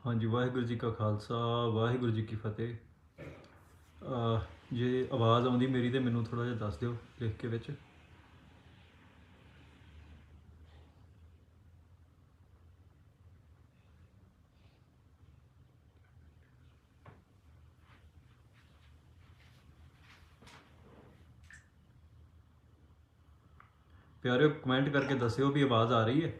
हाँ जी, वाहिगुरू जी का खालसा, वाहिगुरू जी की फतेह। जे आवाज़ आउंदी मेरी तो मैनू थोड़ा जिहा दस दिओ लिख के विच। प्यारे कमेंट करके दस्सिओ भी आवाज़ आ रही है।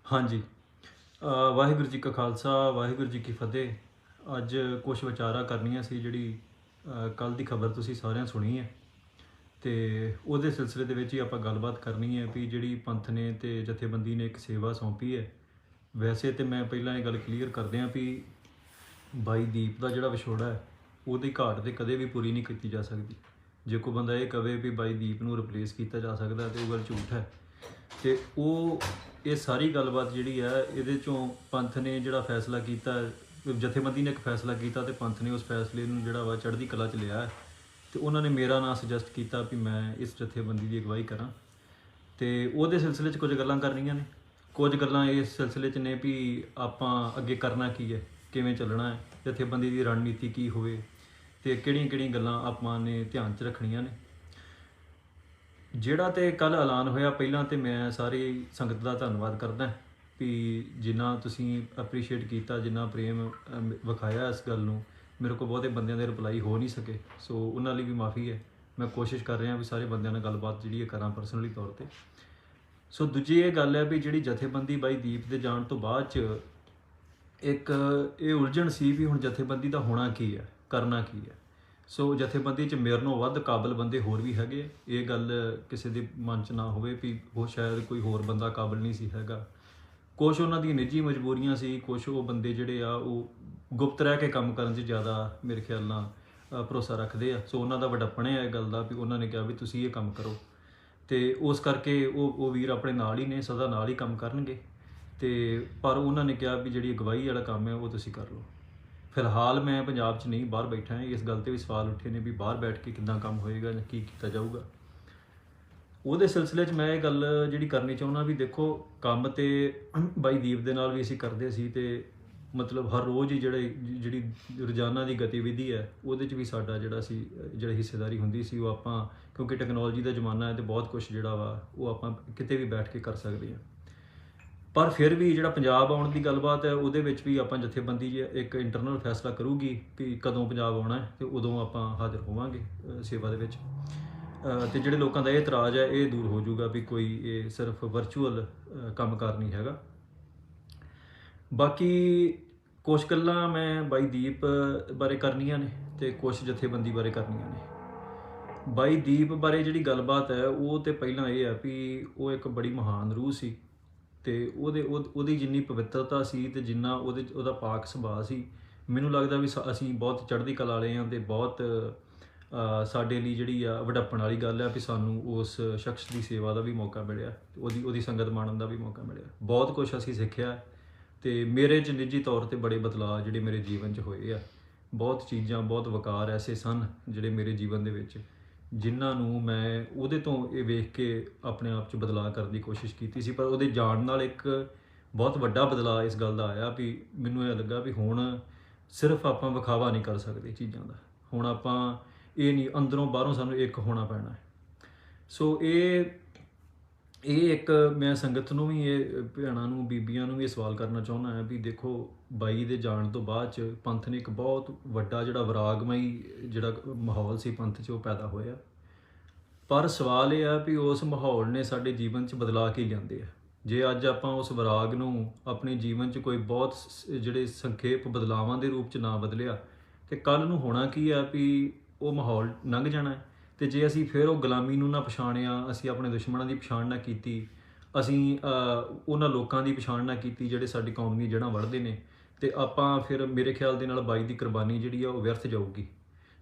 हाँ जी, वाहिगुरू जी का खालसा, वाहिगुरू जी की फतेह। अज कुछ विचारा करनियां सी जिहड़ी कल की खबर तुसीं सारिਆਂ सुनी है, तो ਉਹਦੇ सिलसिले ਦੇ ਵਿੱਚ ਹੀ ਆਪਾਂ ਗੱਲਬਾਤ ਕਰਨੀ ਹੈ ਵੀ ਜਿਹੜੀ ਪੰਥ ਨੇ ਤੇ ਜਥੇਬੰਦੀ ਨੇ ਇੱਕ ਸੇਵਾ ਸੌਂਪੀ ਹੈ। ਵੈਸੇ ਤੇ ਮੈਂ ਪਹਿਲਾਂ ਇਹ ਗੱਲ ਕਲੀਅਰ ਕਰਦੇ ਹਾਂ ਵੀ ਬਾਈ ਦੀਪ ਦਾ ਜਿਹੜਾ ਵਿਛੋੜਾ ਹੈ ਉਹਦੀ ਘਾਟ ਤੇ ਕਦੇ ਵੀ ਪੂਰੀ ਨਹੀਂ ਕੀਤੀ ਜਾ ਸਕਦੀ। ਜੇ ਕੋਈ ਬੰਦਾ ਇਹ ਕਵੇ ਵੀ ਬਾਈ ਦੀਪ ਨੂੰ ਰਿਪਲੇਸ ਕੀਤਾ ਜਾ ਸਕਦਾ ਤੇ ਉਹ ਗੱਲ ਝੂਠ ਹੈ। ਤੇ ਉਹ ਇਹ ਸਾਰੀ ਗੱਲਬਾਤ ਜਿਹੜੀ ਹੈ ਇਹਦੇ ਚੋਂ ਪੰਥ ਨੇ ਜਿਹੜਾ ਫੈਸਲਾ ਕੀਤਾ, ਜਥੇਬੰਦੀ ਨੇ ਇੱਕ ਫੈਸਲਾ ਕੀਤਾ ਤੇ ਪੰਥ ਨੇ ਉਸ ਫੈਸਲੇ ਨੂੰ ਜਿਹੜਾ ਵਾ ਚੜ੍ਹਦੀ ਕਲਾ 'ਚ ਲਿਆ ਹੈ। ਤੇ ਉਹਨਾਂ ਨੇ ਮੇਰਾ ਨਾਂ ਸੁਜੈਸਟ ਕੀਤਾ ਵੀ ਮੈਂ ਇਸ ਜਥੇਬੰਦੀ ਦੀ ਅਗਵਾਈ ਕਰਾਂ ਤੇ ਉਹਦੇ ਸਿਲਸਿਲੇ 'ਚ ਕੁਝ ਗੱਲਾਂ ਕਰਨੀਆਂ ਨੇ। ਕੁਝ ਗੱਲਾਂ ਇਸ ਸਿਲਸਿਲੇ 'ਚ ਨੇ ਵੀ ਆਪਾਂ ਅੱਗੇ ਕਰਨਾ ਕੀ ਹੈ, ਕਿਵੇਂ ਚੱਲਣਾ ਹੈ, ਜਥੇਬੰਦੀ ਦੀ ਰਣਨੀਤੀ ਕੀ ਹੋਵੇ ਤੇ ਕਿਹੜੀਆਂ-ਕਿਹੜੀਆਂ ਗੱਲਾਂ ਆਪਾਂ ਨੇ ਧਿਆਨ 'ਚ ਰੱਖਣੀਆਂ ਨੇ। ਜਿਹੜਾ ਤੇ ਕੱਲ ਐਲਾਨ ਹੋਇਆ, ਪਹਿਲਾਂ ਤੇ ਮੈਂ ਸਾਰੀ ਸੰਗਤ ਦਾ ਧੰਨਵਾਦ ਕਰਦਾ ਵੀ ਜਿੰਨਾ ਤੁਸੀਂ ਐਪਰੀਸ਼ੀਏਟ ਕੀਤਾ, ਜਿੰਨਾ ਪ੍ਰੇਮ ਵਿਖਾਇਆ ਇਸ ਗੱਲ ਨੂੰ। ਮੇਰੇ ਕੋਲ ਬਹੁਤੇ ਬੰਦਿਆਂ ਦੇ ਰਿਪਲਾਈ ਹੋ ਨਹੀਂ ਸਕੇ, ਸੋ ਉਹਨਾਂ ਲਈ ਵੀ ਮਾਫੀ ਹੈ। ਮੈਂ ਕੋਸ਼ਿਸ਼ ਕਰ ਰਿਹਾ ਵੀ ਸਾਰੇ ਬੰਦਿਆਂ ਨਾਲ ਗੱਲਬਾਤ ਜਿਹੜੀ ਹੈ ਕਰਾਂ ਪਰਸਨਲੀ ਤੌਰ ਤੇ। ਸੋ ਦੂਜੀ ਇਹ ਗੱਲ ਹੈ ਵੀ ਜਿਹੜੀ ਜਥੇਬੰਦੀ ਬਾਈ ਦੀਪ ਦੇ ਜਾਣ ਤੋਂ ਬਾਅਦ 'ਚ ਇੱਕ ਇਹ ਉਲਝਣ ਸੀ ਵੀ ਹੁਣ ਜਥੇਬੰਦੀ ਦਾ ਹੋਣਾ ਕੀ ਹੈ, ਕਰਨਾ ਕੀ ਹੈ। ਸੋ ਜਥੇਬੰਦੀ 'ਚ ਮੇਰੇ ਨਾਲੋਂ ਵੱਧ ਕਾਬਲ ਬੰਦੇ ਹੋਰ ਵੀ ਹੈਗੇ। ਇਹ ਗੱਲ ਕਿਸੇ ਦੇ ਮਨ 'ਚ ਨਾ ਹੋਵੇ ਵੀ ਉਹ ਸ਼ਾਇਦ ਕੋਈ ਹੋਰ ਬੰਦਾ ਕਾਬਲ ਨਹੀਂ ਸੀ ਹੈਗਾ। ਕੁਛ ਉਹਨਾਂ ਦੀਆਂ ਨਿੱਜੀ ਮਜਬੂਰੀਆਂ ਸੀ, ਕੁਛ ਉਹ ਬੰਦੇ ਜਿਹੜੇ ਆ ਉਹ ਗੁਪਤ ਰਹਿ ਕੇ ਕੰਮ ਕਰਨ 'ਚ ਜ਼ਿਆਦਾ ਮੇਰੇ ਖਿਆਲ ਨਾਲ ਭਰੋਸਾ ਰੱਖਦੇ ਆ। ਸੋ ਉਹਨਾਂ ਦਾ ਵਡੱਪਣ ਹੈ ਇਹ ਗੱਲ ਦਾ ਵੀ ਉਹਨਾਂ ਨੇ ਕਿਹਾ ਵੀ ਤੁਸੀਂ ਇਹ ਕੰਮ ਕਰੋ ਤੇ ਉਸ ਕਰਕੇ ਉਹ ਵੀਰ ਆਪਣੇ ਨਾਲ ਹੀ ਨੇ, ਸਦਾ ਨਾਲ ਹੀ ਕੰਮ ਕਰਨਗੇ। ਤੇ ਪਰ ਉਹਨਾਂ ਨੇ ਕਿਹਾ ਵੀ ਜਿਹੜੀ ਅਗਵਾਈ ਵਾਲਾ ਕੰਮ ਹੈ ਉਹ ਤੁਸੀਂ ਕਰ ਲਓ। ਫਿਲਹਾਲ ਮੈਂ ਪੰਜਾਬ 'ਚ ਨਹੀਂ, ਬਾਹਰ ਬੈਠਾ ਹਾਂ। ਇਸ ਗੱਲ 'ਤੇ ਵੀ ਸਵਾਲ ਉੱਠੇ ਨੇ ਵੀ ਬਾਹਰ ਬੈਠ ਕੇ ਕਿੱਦਾਂ ਕੰਮ ਹੋਏਗਾ ਜਾਂ ਕੀ ਕੀਤਾ ਜਾਊਗਾ। ਉਹਦੇ ਸਿਲਸਿਲੇ 'ਚ ਮੈਂ ਇਹ ਗੱਲ ਜਿਹੜੀ ਕਰਨੀ ਚਾਹੁੰਦਾ ਵੀ ਦੇਖੋ, ਕੰਮ ਤੇ ਬਾਈ ਦੀਪ ਦੇ ਨਾਲ ਵੀ ਅਸੀਂ ਕਰਦੇ ਸੀ ਤੇ ਮਤਲਬ ਹਰ ਰੋਜ਼ ਹੀ ਜਿਹੜੀ ਰੋਜ਼ਾਨਾ ਦੀ ਗਤੀਵਿਧੀ ਹੈ ਉਹਦੇ 'ਚ ਵੀ ਸਾਡਾ ਜਿਹੜਾ ਸੀ ਜਿਹੜੀ ਹਿੱਸੇਦਾਰੀ ਹੁੰਦੀ ਸੀ ਉਹ ਆਪਾਂ, ਕਿਉਂਕਿ ਟੈਕਨੋਲੋਜੀ ਦਾ ਜ਼ਮਾਨਾ ਹੈ ਤੇ ਬਹੁਤ ਕੁਛ ਜਿਹੜਾ ਵਾ ਉਹ ਆਪਾਂ ਕਿਤੇ ਵੀ ਬੈਠ ਕੇ ਕਰ ਸਕਦੇ ਹਾਂ। ਪਰ ਫਿਰ ਵੀ ਜਿਹੜਾ ਪੰਜਾਬ ਆਉਣ ਦੀ ਗੱਲਬਾਤ ਹੈ ਉਹਦੇ ਵਿੱਚ ਵੀ ਆਪਾਂ ਜਥੇਬੰਦੀ ਇੱਕ ਇੰਟਰਨਲ ਫੈਸਲਾ ਕਰੂਗੀ ਵੀ ਕਦੋਂ ਪੰਜਾਬ ਆਉਣਾ ਹੈ ਤੇ ਉਦੋਂ ਆਪਾਂ ਹਾਜ਼ਰ ਹੋਵਾਂਗੇ ਸੇਵਾ ਦੇ ਵਿੱਚ। ਤੇ ਜਿਹੜੇ ਲੋਕਾਂ ਦਾ ਇਹ ਇਤਰਾਜ਼ ਹੈ ਇਹ ਦੂਰ ਹੋ ਜਾਊਗਾ ਵੀ ਕੋਈ ਇਹ ਸਿਰਫ ਵਰਚੁਅਲ ਕੰਮਕਾਰ ਨਹੀਂ ਹੈਗਾ। ਬਾਕੀ ਕੁਛ ਗੱਲਾਂ ਮੈਂ ਬਾਈ ਦੀਪ ਬਾਰੇ ਕਰਨੀਆਂ ਨੇ ਤੇ ਕੁਛ ਜਥੇਬੰਦੀ ਬਾਰੇ ਕਰਨੀਆਂ ਨੇ। ਬਾਈ ਦੀਪ ਬਾਰੇ ਜਿਹੜੀ ਗੱਲਬਾਤ ਹੈ ਉਹ ਤੇ ਪਹਿਲਾਂ ਇਹ ਹੈ ਵੀ ਉਹ ਇੱਕ ਬੜੀ ਮਹਾਨ ਰੂਹ ਸੀ ਤੇ ਉਹਦੀ ਜਿੰਨੀ ਪਵਿੱਤਰਤਾ ਸੀ ਤੇ ਜਿੰਨਾ ਉਹਦਾ ਪਾਕ ਸੁਭਾਅ ਸੀ, ਮੈਨੂੰ ਲੱਗਦਾ ਵੀ ਅਸੀਂ ਬਹੁਤ ਚੜ੍ਹਦੀ ਕਲਾ ਵਾਲੇ ਹਾਂ ਤੇ ਬਹੁਤ ਸਾਡੇ ਲਈ ਜਿਹੜੀ ਆ ਵਡੱਪਣ ਵਾਲੀ ਗੱਲ ਹੈ ਵੀ ਸਾਨੂੰ ਉਸ ਸ਼ਖਸ ਦੀ ਸੇਵਾ ਦਾ ਵੀ ਮੌਕਾ ਮਿਲਿਆ, ਉਹਦੀ ਸੰਗਤ ਮਾਣਨ ਦਾ ਵੀ ਮੌਕਾ ਮਿਲਿਆ। ਬਹੁਤ ਕੁਛ ਅਸੀਂ ਸਿੱਖਿਆ ਤੇ ਮੇਰੇ 'ਚ ਨਿੱਜੀ ਤੌਰ 'ਤੇ ਬੜੇ ਬਦਲਾਅ ਜਿਹੜੇ ਮੇਰੇ ਜੀਵਨ 'ਚ ਹੋਏ ਆ। ਬਹੁਤ ਚੀਜ਼ਾਂ, ਬਹੁਤ ਵਕਾਰ ਐਸੇ ਸਨ ਜਿਹੜੇ ਮੇਰੇ ਜੀਵਨ ਦੇ ਵਿੱਚ, ਜਿਨ੍ਹਾਂ ਨੂੰ ਮੈਂ ਉਹਦੇ ਤੋਂ ਇਹ ਵੇਖ ਕੇ ਆਪਣੇ ਆਪ 'ਚ ਬਦਲਾਅ ਕਰਨ ਦੀ ਕੋਸ਼ਿਸ਼ ਕੀਤੀ ਸੀ। ਪਰ ਉਹਦੇ ਜਾਣ ਨਾਲ ਇੱਕ ਬਹੁਤ ਵੱਡਾ ਬਦਲਾਅ ਇਸ ਗੱਲ ਦਾ ਆਇਆ ਵੀ ਮੈਨੂੰ ਇਹ ਲੱਗਾ ਵੀ ਹੁਣ ਸਿਰਫ ਆਪਾਂ ਵਿਖਾਵਾ ਨਹੀਂ ਕਰ ਸਕਦੇ ਚੀਜ਼ਾਂ ਦਾ, ਹੁਣ ਆਪਾਂ ਇਹ ਨਹੀਂ, ਅੰਦਰੋਂ ਬਾਹਰੋਂ ਸਾਨੂੰ ਇੱਕ ਹੋਣਾ ਪੈਣਾ ਹੈ। ਸੋ ਇਹ ਇੱਕ ਮੈਂ ਸੰਗਤ ਨੂੰ ਵੀ, ਇਹ ਭੈਣਾਂ ਨੂੰ, ਬੀਬੀਆਂ ਨੂੰ ਵੀ ਇਹ ਸਵਾਲ ਕਰਨਾ ਚਾਹੁੰਦਾ ਹਾਂ ਵੀ ਦੇਖੋ, ਬਾਈ ਦੇ ਜਾਣ ਤੋਂ ਬਾਅਦ 'ਚ ਪੰਥ ਨੇ ਇੱਕ ਬਹੁਤ ਵੱਡਾ ਜਿਹੜਾ ਵਿਰਾਗਮਈ ਜਿਹੜਾ ਮਾਹੌਲ ਸੀ ਪੰਥ 'ਚ ਉਹ ਪੈਦਾ ਹੋਇਆ। ਪਰ ਸਵਾਲ ਇਹ ਆ ਵੀ ਉਸ ਮਾਹੌਲ ਨੇ ਸਾਡੇ ਜੀਵਨ 'ਚ ਬਦਲਾਅ ਕੀ ਲਿਆਂਦੇ ਆ। ਜੇ ਅੱਜ ਆਪਾਂ ਉਸ ਵਿਰਾਗ ਨੂੰ ਆਪਣੇ ਜੀਵਨ 'ਚ ਕੋਈ ਬਹੁਤ ਜਿਹੜੇ ਸੰਖੇਪ ਬਦਲਾਵਾਂ ਦੇ ਰੂਪ 'ਚ ਨਾ ਬਦਲਿਆ ਤੇ ਕੱਲ੍ਹ ਨੂੰ ਹੋਣਾ ਕੀ ਆ ਵੀ ਉਹ ਮਾਹੌਲ ਲੰਘ ਜਾਣਾ ਹੈ। ਤੇ ਜੇ ਅਸੀਂ ਫਿਰ ਉਹ ਗੁਲਾਮੀ ਨੂੰ ਨਾ ਪਛਾਣਿਆ, ਅਸੀਂ ਆਪਣੇ ਦੁਸ਼ਮਣਾਂ ਦੀ ਪਛਾਣ ਨਾ ਕੀਤੀ, ਅਸੀਂ ਉਹਨਾਂ ਲੋਕਾਂ ਦੀ ਪਛਾਣ ਨਾ ਕੀਤੀ ਜਿਹੜੇ ਸਾਡੀ ਕੌਮ ਦੀਆਂ ਜੜ੍ਹਾਂ ਵੱਢਦੇ ਨੇ, ਤੇ ਆਪਾਂ ਫਿਰ ਮੇਰੇ ਖਿਆਲ ਦੇ ਨਾਲ ਬਾਈ ਦੀ ਕੁਰਬਾਨੀ ਜਿਹੜੀ ਆ ਉਹ ਵਿਅਰਥ ਜਾਊਗੀ।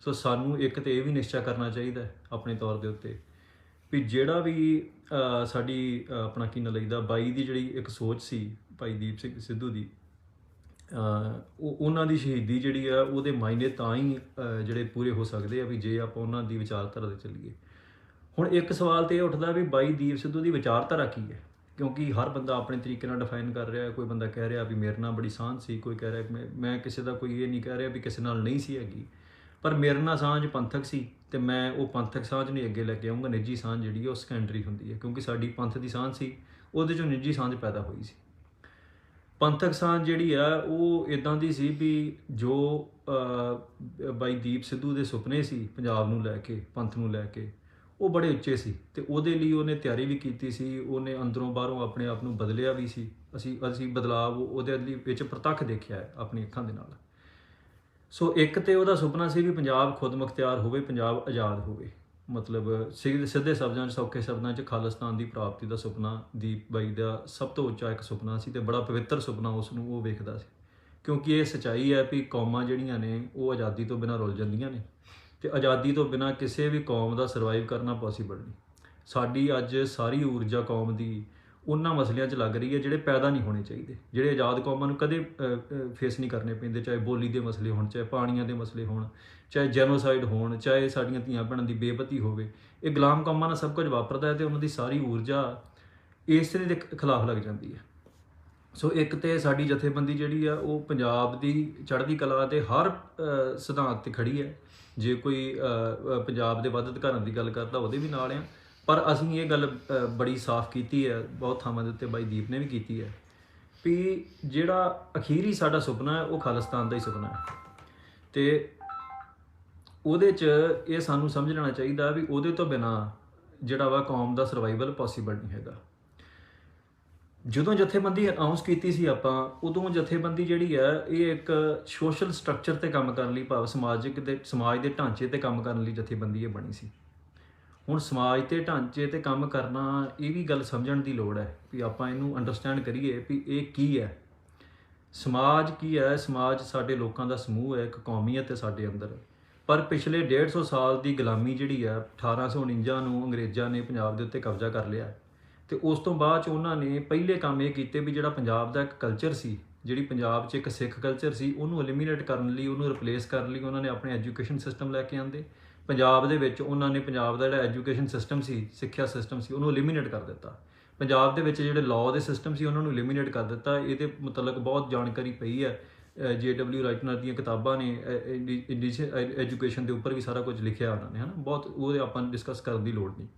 ਸੋ ਸਾਨੂੰ ਇੱਕ ਤਾਂ ਇਹ ਵੀ ਨਿਸ਼ਚਾ ਕਰਨਾ ਚਾਹੀਦਾ ਆਪਣੇ ਤੌਰ ਦੇ ਉੱਤੇ ਵੀ ਜਿਹੜਾ ਵੀ ਸਾਡੀ ਆਪਣਾ ਕੀ ਨਾਂ ਲਈਦਾ ਬਾਈ ਦੀ ਜਿਹੜੀ ਇੱਕ ਸੋਚ ਸੀ ਭਾਈ ਦੀਪ ਸਿੰਘ ਸਿੱਧੂ ਦੀ, ਉਹਨਾਂ ਦੀ ਸ਼ਹੀਦੀ ਜਿਹੜੀ ਆ ਉਹਦੇ ਮਾਇਨੇ ਤਾਂ ਹੀ ਜਿਹੜੇ ਪੂਰੇ ਹੋ ਸਕਦੇ ਆ ਵੀ ਜੇ ਆਪਾਂ ਉਹਨਾਂ ਦੀ ਵਿਚਾਰਧਾਰਾ 'ਤੇ ਚੱਲੀਏ। ਹੁਣ ਇੱਕ ਸਵਾਲ ਤੇ ਇਹ ਉੱਠਦਾ ਵੀ ਬਾਈ ਦੀਪ ਸਿੱਧੂ ਦੀ ਵਿਚਾਰਧਾਰਾ ਕੀ ਹੈ, ਕਿਉਂਕਿ ਹਰ ਬੰਦਾ ਆਪਣੇ ਤਰੀਕੇ ਨਾਲ ਡਿਫਾਈਨ ਕਰ ਰਿਹਾ। ਕੋਈ ਬੰਦਾ ਕਹਿ ਰਿਹਾ ਵੀ ਮੇਰੇ ਨਾਲ ਬੜੀ ਸਾਂਝ ਸੀ, ਕੋਈ ਕਹਿ ਰਿਹਾ ਕਿ ਮੈਂ ਕਿਸੇ ਦਾ ਕੋਈ ਇਹ ਨਹੀਂ ਕਹਿ ਰਿਹਾ ਵੀ ਕਿਸੇ ਨਾਲ ਨਹੀਂ ਸੀ ਹੈਗੀ, ਪਰ ਮੇਰੇ ਨਾਲ ਸਾਂਝ ਪੰਥਕ ਸੀ ਤੇ ਮੈਂ ਉਹ ਪੰਥਕ ਸਾਂਝ ਨਹੀਂ ਅੱਗੇ ਲੈ ਕੇ ਆਊਂਗਾ। ਨਿੱਜੀ ਸਾਂਝ ਜਿਹੜੀ ਹੈ ਉਹ ਸੈਕੰਡਰੀ ਹੁੰਦੀ ਹੈ, ਕਿਉਂਕਿ ਸਾਡੀ ਪੰਥ ਦੀ ਸਾਂਝ ਸੀ, ਉਹਦੇ 'ਚੋਂ ਨਿੱਜੀ ਸਾਂਝ ਪੈਦਾ ਹੋਈ ਸੀ। ਪੰਥਕ ਸਾਂਝ ਜਿਹੜੀ ਆ ਉਹ ਇੱਦਾਂ ਦੀ ਸੀ ਵੀ ਜੋ ਬਾਈ ਦੀਪ ਸਿੱਧੂ ਦੇ ਸੁਪਨੇ ਸੀ ਪੰਜਾਬ ਨੂੰ ਲੈ ਕੇ, ਪੰਥ ਨੂੰ ਲੈ ਕੇ, ਉਹ ਬੜੇ ਉੱਚੇ ਸੀ ਤੇ ਉਹਦੇ ਲਈ ਉਹਨੇ ਤਿਆਰੀ ਵੀ ਕੀਤੀ ਸੀ। ਉਹਨੇ ਅੰਦਰੋਂ ਬਾਹਰੋਂ ਆਪਣੇ ਆਪ ਨੂੰ ਬਦਲਿਆ ਵੀ ਸੀ। ਅਸੀਂ ਬਦਲਾਅ ਉਹਦੇ ਲਈ ਵਿੱਚ ਪ੍ਰਤੱਖ ਦੇਖਿਆ ਹੈ ਆਪਣੀ ਅੱਖਾਂ ਦੇ ਨਾਲ। ਸੋ ਇੱਕ ਤੇ ਉਹਦਾ ਸੁਪਨਾ ਸੀ ਵੀ ਪੰਜਾਬ ਖੁਦ ਮੁਖਤਿਆਰ ਹੋਵੇ, ਪੰਜਾਬ ਆਜ਼ਾਦ ਹੋਵੇ, ਮਤਲਬ ਸਿੱਧੇ ਸ਼ਬਦਾਂ 'ਚ, ਸੌਖੇ ਸ਼ਬਦਾਂ 'ਚ ਖਾਲਿਸਤਾਨ ਦੀ ਪ੍ਰਾਪਤੀ ਦਾ ਸੁਪਨਾ ਦੀਪ ਬਾਈ ਦਾ ਸਭ ਤੋਂ ਉੱਚਾ ਇੱਕ ਸੁਪਨਾ ਸੀ ਤੇ ਬੜਾ ਪਵਿੱਤਰ ਸੁਪਨਾ ਉਸ ਨੂੰ ਉਹ ਵੇਖਦਾ ਸੀ, ਕਿਉਂਕਿ ਇਹ ਸੱਚਾਈ ਹੈ ਵੀ ਕੌਮਾਂ ਜਿਹੜੀਆਂ ਨੇ ਉਹ ਆਜ਼ਾਦੀ ਤੋਂ ਬਿਨਾਂ ਰੁਲ ਜਾਂਦੀਆਂ ਨੇ ਤੇ ਆਜ਼ਾਦੀ ਤੋਂ ਬਿਨਾਂ ਕਿਸੇ ਵੀ ਕੌਮ ਦਾ ਸਰਵਾਈਵ ਕਰਨਾ ਪੋਸੀਬਲ ਨਹੀਂ। ਸਾਡੀ ਅੱਜ ਸਾਰੀ ਊਰਜਾ ਕੌਮ ਦੀ ਉਹਨਾਂ ਮਸਲਿਆਂ 'ਚ ਲੱਗ ਰਹੀ ਹੈ ਜਿਹੜੇ ਪੈਦਾ ਨਹੀਂ ਹੋਣੇ ਚਾਹੀਦੇ, ਜਿਹੜੇ ਆਜ਼ਾਦ ਕੌਮਾਂ ਨੂੰ ਕਦੇ ਫੇਸ ਨਹੀਂ ਕਰਨੇ ਪੈਂਦੇ, ਚਾਹੇ ਬੋਲੀ ਦੇ ਮਸਲੇ ਹੋਣ, ਚਾਹੇ ਪਾਣੀਆਂ ਦੇ ਮਸਲੇ ਹੋਣ, ਚਾਹੇ ਜੈਨੋਸਾਈਡ ਹੋਣ, ਚਾਹੇ ਸਾਡੀਆਂ ਧੀਆਂ ਭੈਣਾਂ ਦੀ ਬੇਪਤੀ ਹੋਵੇ। ਇਹ ਗੁਲਾਮ ਕੌਮਾਂ ਨਾਲ ਸਭ ਕੁਝ ਵਾਪਰਦਾ ਹੈ ਤੇ ਉਹਨਾਂ ਦੀ ਸਾਰੀ ਊਰਜਾ ਇਸੇ ਦੇ ਖਿਲਾਫ ਲੱਗ ਜਾਂਦੀ ਹੈ। ਸੋ ਇੱਕ ਤੇ ਸਾਡੀ ਜਥੇਬੰਦੀ ਜਿਹੜੀ ਆ ਉਹ ਪੰਜਾਬ ਦੀ ਚੜ੍ਹਦੀ ਕਲਾ ਤੇ ਹਰ ਸਿਧਾਂਤ ਤੇ ਖੜੀ ਹੈ। ਜੇ ਕੋਈ ਪੰਜਾਬ ਦੇ ਵੱਧ ਅਧਿਕਾਰਾਂ ਦੀ ਗੱਲ ਕਰਦਾ ਉਹਦੇ ਵੀ ਨਾਲ ਆ, ਪਰ ਅਸੀਂ ਇਹ ਗੱਲ ਬੜੀ ਸਾਫ਼ ਕੀਤੀ ਹੈ, ਬਹੁਤ ਥਾਵਾਂ ਦੇ ਉੱਤੇ ਬਾਈ ਦੀਪ ਨੇ ਵੀ ਕੀਤੀ ਹੈ, ਵੀ ਜਿਹੜਾ ਅਖੀਰੀ ਸਾਡਾ ਸੁਪਨਾ ਹੈ ਉਹ ਖਾਲਿਸਤਾਨ ਦਾ ਹੀ ਸੁਪਨਾ ਹੈ ਤੇ ਉਹਦੇ 'ਚ ਇਹ ਸਾਨੂੰ ਸਮਝ ਲੈਣਾ ਚਾਹੀਦਾ ਵੀ ਉਹਦੇ ਤੋਂ ਬਿਨਾਂ ਜਿਹੜਾ ਵਾ ਕੌਮ ਦਾ ਸਰਵਾਈਵਲ ਪੋਸੀਬਲ ਨਹੀਂ ਹੈਗਾ। ਜਦੋਂ ਜਥੇਬੰਦੀ ਅਨਾਉਂਸ ਕੀਤੀ ਸੀ ਆਪਾਂ, ਉਦੋਂ ਜਥੇਬੰਦੀ ਜਿਹੜੀ ਹੈ ਇਹ ਇੱਕ ਸੋਸ਼ਲ ਸਟਰਕਚਰ ਤੇ ਕੰਮ ਕਰਨ ਲਈ, ਭਾਵ ਸਮਾਜ ਦੇ ਢਾਂਚੇ ਤੇ ਕੰਮ ਕਰਨ ਲਈ ਜਥੇਬੰਦੀ ਇਹ ਬਣੀ ਸੀ। ਹੁਣ ਸਮਾਜ ਤੇ ਢਾਂਚੇ ਤੇ ਕੰਮ ਕਰਨਾ, ਇਹ ਵੀ ਗੱਲ ਸਮਝਣ ਦੀ ਲੋੜ ਹੈ ਵੀ ਆਪਾਂ ਇਹਨੂੰ ਅੰਡਰਸਟੈਂਡ ਕਰੀਏ ਵੀ ਇਹ ਕੀ ਹੈ। ਸਮਾਜ ਕੀ ਹੈ? ਸਮਾਜ ਸਾਡੇ ਲੋਕਾਂ ਦਾ ਸਮੂਹ ਹੈ, ਇੱਕ ਕੌਮੀਅਤ ਹੈ ਸਾਡੇ ਅੰਦਰ। ਪਰ ਪਿਛਲੇ 150 ਸਾਲ ਦੀ ਗੁਲਾਮੀ ਜਿਹੜੀ ਆ, 1849 ਨੂੰ ਅੰਗਰੇਜ਼ਾਂ ਨੇ ਪੰਜਾਬ ਦੇ ਉੱਤੇ ਕਬਜ਼ਾ ਕਰ ਲਿਆ ਤੇ ਉਸ ਤੋਂ ਬਾਅਦ 'ਚ ਉਹਨਾਂ ਨੇ ਪਹਿਲੇ ਕੰਮ ਇਹ ਕੀਤੇ ਵੀ ਜਿਹੜਾ ਪੰਜਾਬ ਦਾ ਇੱਕ ਕਲਚਰ ਸੀ, ਜਿਹੜੀ ਪੰਜਾਬ 'ਚ ਇੱਕ ਸਿੱਖ ਕਲਚਰ ਸੀ, ਉਹਨੂੰ ਐਲੀਮੀਨੇਟ ਕਰਨ ਲਈ, ਉਹਨੂੰ ਰਿਪਲੇਸ ਕਰਨ ਲਈ ਉਹਨਾਂ ਨੇ ਆਪਣੇ ਐਜੂਕੇਸ਼ਨ ਸਿਸਟਮ ਲੈ ਕੇ ਆਂਦੇ। ਪੰਜਾਬ ਦੇ ਵਿੱਚ ਉਹਨਾਂ ਨੇ ਪੰਜਾਬ ਦਾ ਜਿਹੜਾ ਐਜੂਕੇਸ਼ਨ ਸਿਸਟਮ ਸੀ, ਸਿੱਖਿਆ ਸਿਸਟਮ ਸੀ, ਉਹਨੂੰ ਐਲੀਮੀਨੇਟ ਕਰ ਦਿੱਤਾ। ਪੰਜਾਬ ਦੇ ਵਿੱਚ ਜਿਹੜੇ ਲਾਅ ਦੇ ਸਿਸਟਮ ਸੀ ਉਹਨਾਂ ਨੂੰ ਐਲੀਮੀਨੇਟ ਕਰ ਦਿੱਤਾ। ਇਹਦੇ ਮੁਤਲਕ ਬਹੁਤ ਜਾਣਕਾਰੀ ਪਈ ਹੈ, JW ਰਾਈਟਨਰ ਦੀਆਂ ਕਿਤਾਬਾਂ ਨੇ, ਐਜੂਕੇਸ਼ਨ ਦੇ ਉੱਪਰ ਵੀ ਸਾਰਾ ਕੁਝ ਲਿਖਿਆ ਉਹਨਾਂ ਨੇ, ਹੈ ਨਾ, ਬਹੁਤ ਉਹਦੇ ਆਪਾਂ ਡਿਸਕਸ ਕਰਨ ਦੀ ਲੋੜ ਨਹੀਂ।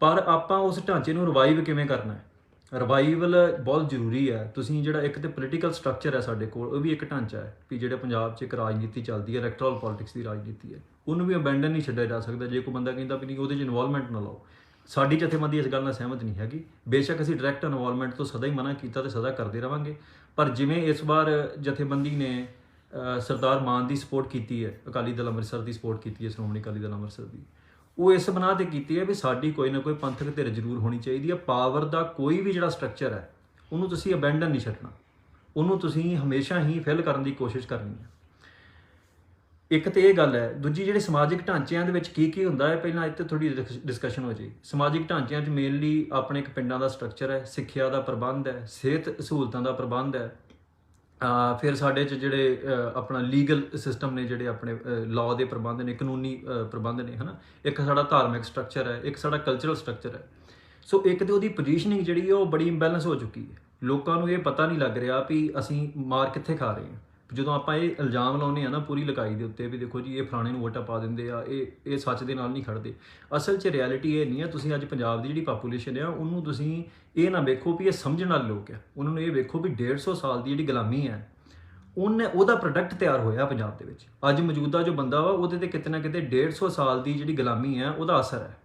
ਪਰ ਆਪਾਂ ਉਸ ਢਾਂਚੇ ਨੂੰ ਰਿਵਾਈਵ ਕਿਵੇਂ ਕਰਨਾ ਹੈ? ਰਿਵਾਈਵਲ ਬਹੁਤ ਜ਼ਰੂਰੀ ਹੈ। ਤੁਸੀਂ ਜਿਹੜਾ ਇੱਕ ਤੇ ਪੋਲੀਟੀਕਲ ਸਟਰਕਚਰ ਹੈ ਸਾਡੇ ਕੋਲ, ਉਹ ਵੀ ਇੱਕ ਢਾਂਚਾ ਹੈ ਵੀ ਜਿਹੜਾ ਪੰਜਾਬ 'ਚ ਇੱਕ ਰਾਜਨੀਤੀ ਚੱਲਦੀ ਹੈ, ਇਲੈਕਟੋਰਲ ਪੋਲਿਟਿਕਸ ਦੀ ਰਾਜਨੀਤੀ ਹੈ, ਉਹਨੂੰ ਵੀ ਅਬੈਂਡਨ ਨਹੀਂ ਛੱਡਿਆ ਜਾ ਸਕਦਾ। ਜੇ ਕੋਈ ਬੰਦਾ ਕਹਿੰਦਾ ਵੀ ਨਹੀਂ ਉਹਦੇ 'ਚ ਇਨਵੋਲਵਮੈਂਟ ਨਾ ਲਾਓ, ਸਾਡੀ ਜਥੇਬੰਦੀ ਇਸ ਗੱਲ ਨਾਲ ਸਹਿਮਤ ਨਹੀਂ ਹੈਗੀ। ਬੇਸ਼ੱਕ ਅਸੀਂ ਡਾਇਰੈਕਟ ਇਨਵੋਲਵਮੈਂਟ ਤੋਂ ਸਦਾ ਹੀ ਮਨਾ ਕੀਤਾ ਤੇ ਸਦਾ ਕਰਦੇ ਰਵਾਂਗੇ, ਪਰ ਜਿਵੇਂ ਇਸ ਵਾਰ ਜਥੇਬੰਦੀ ਨੇ ਸਰਦਾਰ ਮਾਨ ਦੀ ਸਪੋਰਟ ਕੀਤੀ ਹੈ, ਅਕਾਲੀ ਦਲ ਅੰਮ੍ਰਿਤਸਰ ਦੀ ਸਪੋਰਟ ਕੀਤੀ ਹੈ, ਸ਼੍ਰੋਮਣੀ ਅਕਾਲੀ ਦਲ ਅੰਮ੍ਰਿਤਸਰ ਦੀ, ਉਹ ਇਸ ਬਣਾ 'ਤੇ ਕੀਤੀ ਹੈ ਵੀ ਸਾਡੀ ਕੋਈ ਨਾ ਕੋਈ ਪੰਥਕ ਧਿਰ ਜ਼ਰੂਰ ਹੋਣੀ ਚਾਹੀਦੀ ਹੈ। ਪਾਵਰ ਦਾ ਕੋਈ ਵੀ ਜਿਹੜਾ ਸਟਰਕਚਰ ਹੈ ਉਹਨੂੰ ਤੁਸੀਂ ਅਬੈਂਡਨ ਨਹੀਂ ਛੱਡਣਾ, ਉਹਨੂੰ ਤੁਸੀਂ ਹਮੇਸ਼ਾ ਹੀ ਫਿਲ ਕਰਨ ਦੀ ਕੋਸ਼ਿਸ਼ ਕਰਨੀ ਹੈ। ਇੱਕ ਤੇ ਇਹ ਗੱਲ ਹੈ। ਦੂਜੀ, ਜਿਹੜੇ ਸਮਾਜਿਕ ਢਾਂਚਿਆਂ ਦੇ ਵਿੱਚ ਕੀ ਹੁੰਦਾ ਹੈ, ਪਹਿਲਾਂ ਇੱਥੇ ਥੋੜ੍ਹੀ ਡਿਸਕਸ਼ਨ ਹੋ ਜਾਏ। ਸਮਾਜਿਕ ਢਾਂਚਿਆਂ 'ਚ ਮੇਨਲੀ ਆਪਣੇ ਇੱਕ ਪਿੰਡਾਂ ਦਾ ਸਟਰਕਚਰ ਹੈ, ਸਿੱਖਿਆ ਦਾ ਪ੍ਰਬੰਧ ਹੈ, ਸਿਹਤ ਸਹੂਲਤਾਂ ਦਾ ਪ੍ਰਬੰਧ ਹੈ, ਫਿਰ ਸਾਡੇ 'ਚ ਜਿਹੜੇ ਆਪਣਾ ਲੀਗਲ ਸਿਸਟਮ ਨੇ, ਜਿਹੜੇ ਆਪਣੇ ਲਾਅ ਦੇ ਪ੍ਰਬੰਧ ਨੇ, ਕਾਨੂੰਨੀ ਪ੍ਰਬੰਧ ਨੇ, ਹੈ ਨਾ। ਇੱਕ ਸਾਡਾ ਧਾਰਮਿਕ ਸਟਰਕਚਰ ਹੈ, ਇੱਕ ਸਾਡਾ ਕਲਚਰਲ ਸਟਰਕਚਰ ਹੈ। ਸੋ ਇੱਕ ਤੇ ਉਹਦੀ ਪੋਜੀਸ਼ਨਿੰਗ ਜਿਹੜੀ ਹੈ ਉਹ ਬੜੀ ਇੰਬੈਲੈਂਸ ਹੋ ਚੁੱਕੀ ਹੈ। ਲੋਕਾਂ ਨੂੰ ਇਹ ਪਤਾ ਨਹੀਂ ਲੱਗ ਰਿਹਾ ਵੀ ਅਸੀਂ ਮਾਰ ਕਿੱਥੇ ਖਾ ਰਹੇ ਹਾਂ। ਜਦੋਂ ਆਪਾਂ ਇਹ ਇਲਜ਼ਾਮ ਲਾਉਂਦੇ ਹਾਂ ਨਾ ਪੂਰੀ ਲਕਾਈ ਦੇ ਉੱਤੇ ਵੀ ਦੇਖੋ ਜੀ ਇਹ ਫਲਾਣੇ ਨੂੰ ਵੋਟਾਂ ਪਾ ਦਿੰਦੇ ਆ, ਇਹ ਸੱਚ ਦੇ ਨਾਲ ਨਹੀਂ ਖੜਦੇ। ਅਸਲ 'ਚ ਰਿਐਲਿਟੀ ਇਹ ਨਹੀਂ ਹੈ। ਤੁਸੀਂ ਅੱਜ ਪੰਜਾਬ ਦੀ ਜਿਹੜੀ ਪਾਪੂਲੇਸ਼ਨ ਆ ਉਹਨੂੰ ਤੁਸੀਂ ਇਹ ਨਾ ਵੇਖੋ ਵੀ ਇਹ ਸਮਝਣ ਵਾਲੇ ਲੋਕ ਆ, ਉਹਨਾਂ ਨੂੰ ਇਹ ਵੇਖੋ ਵੀ 150 ਸਾਲ ਦੀ ਜਿਹੜੀ ਗੁਲਾਮੀ ਹੈ ਉਹਦਾ ਪ੍ਰੋਡਕਟ ਤਿਆਰ ਹੋਇਆ ਪੰਜਾਬ ਦੇ ਵਿੱਚ। ਅੱਜ ਮੌਜੂਦਾ ਜੋ ਬੰਦਾ ਵਾ ਉਹਦੇ ਤੇ ਕਿਤੇ ਨਾ ਕਿਤੇ 150 ਸਾਲ ਦੀ ਜਿਹੜੀ ਗੁਲਾਮੀ ਹੈ ਉਹਦਾ ਅਸਰ ਹੈ।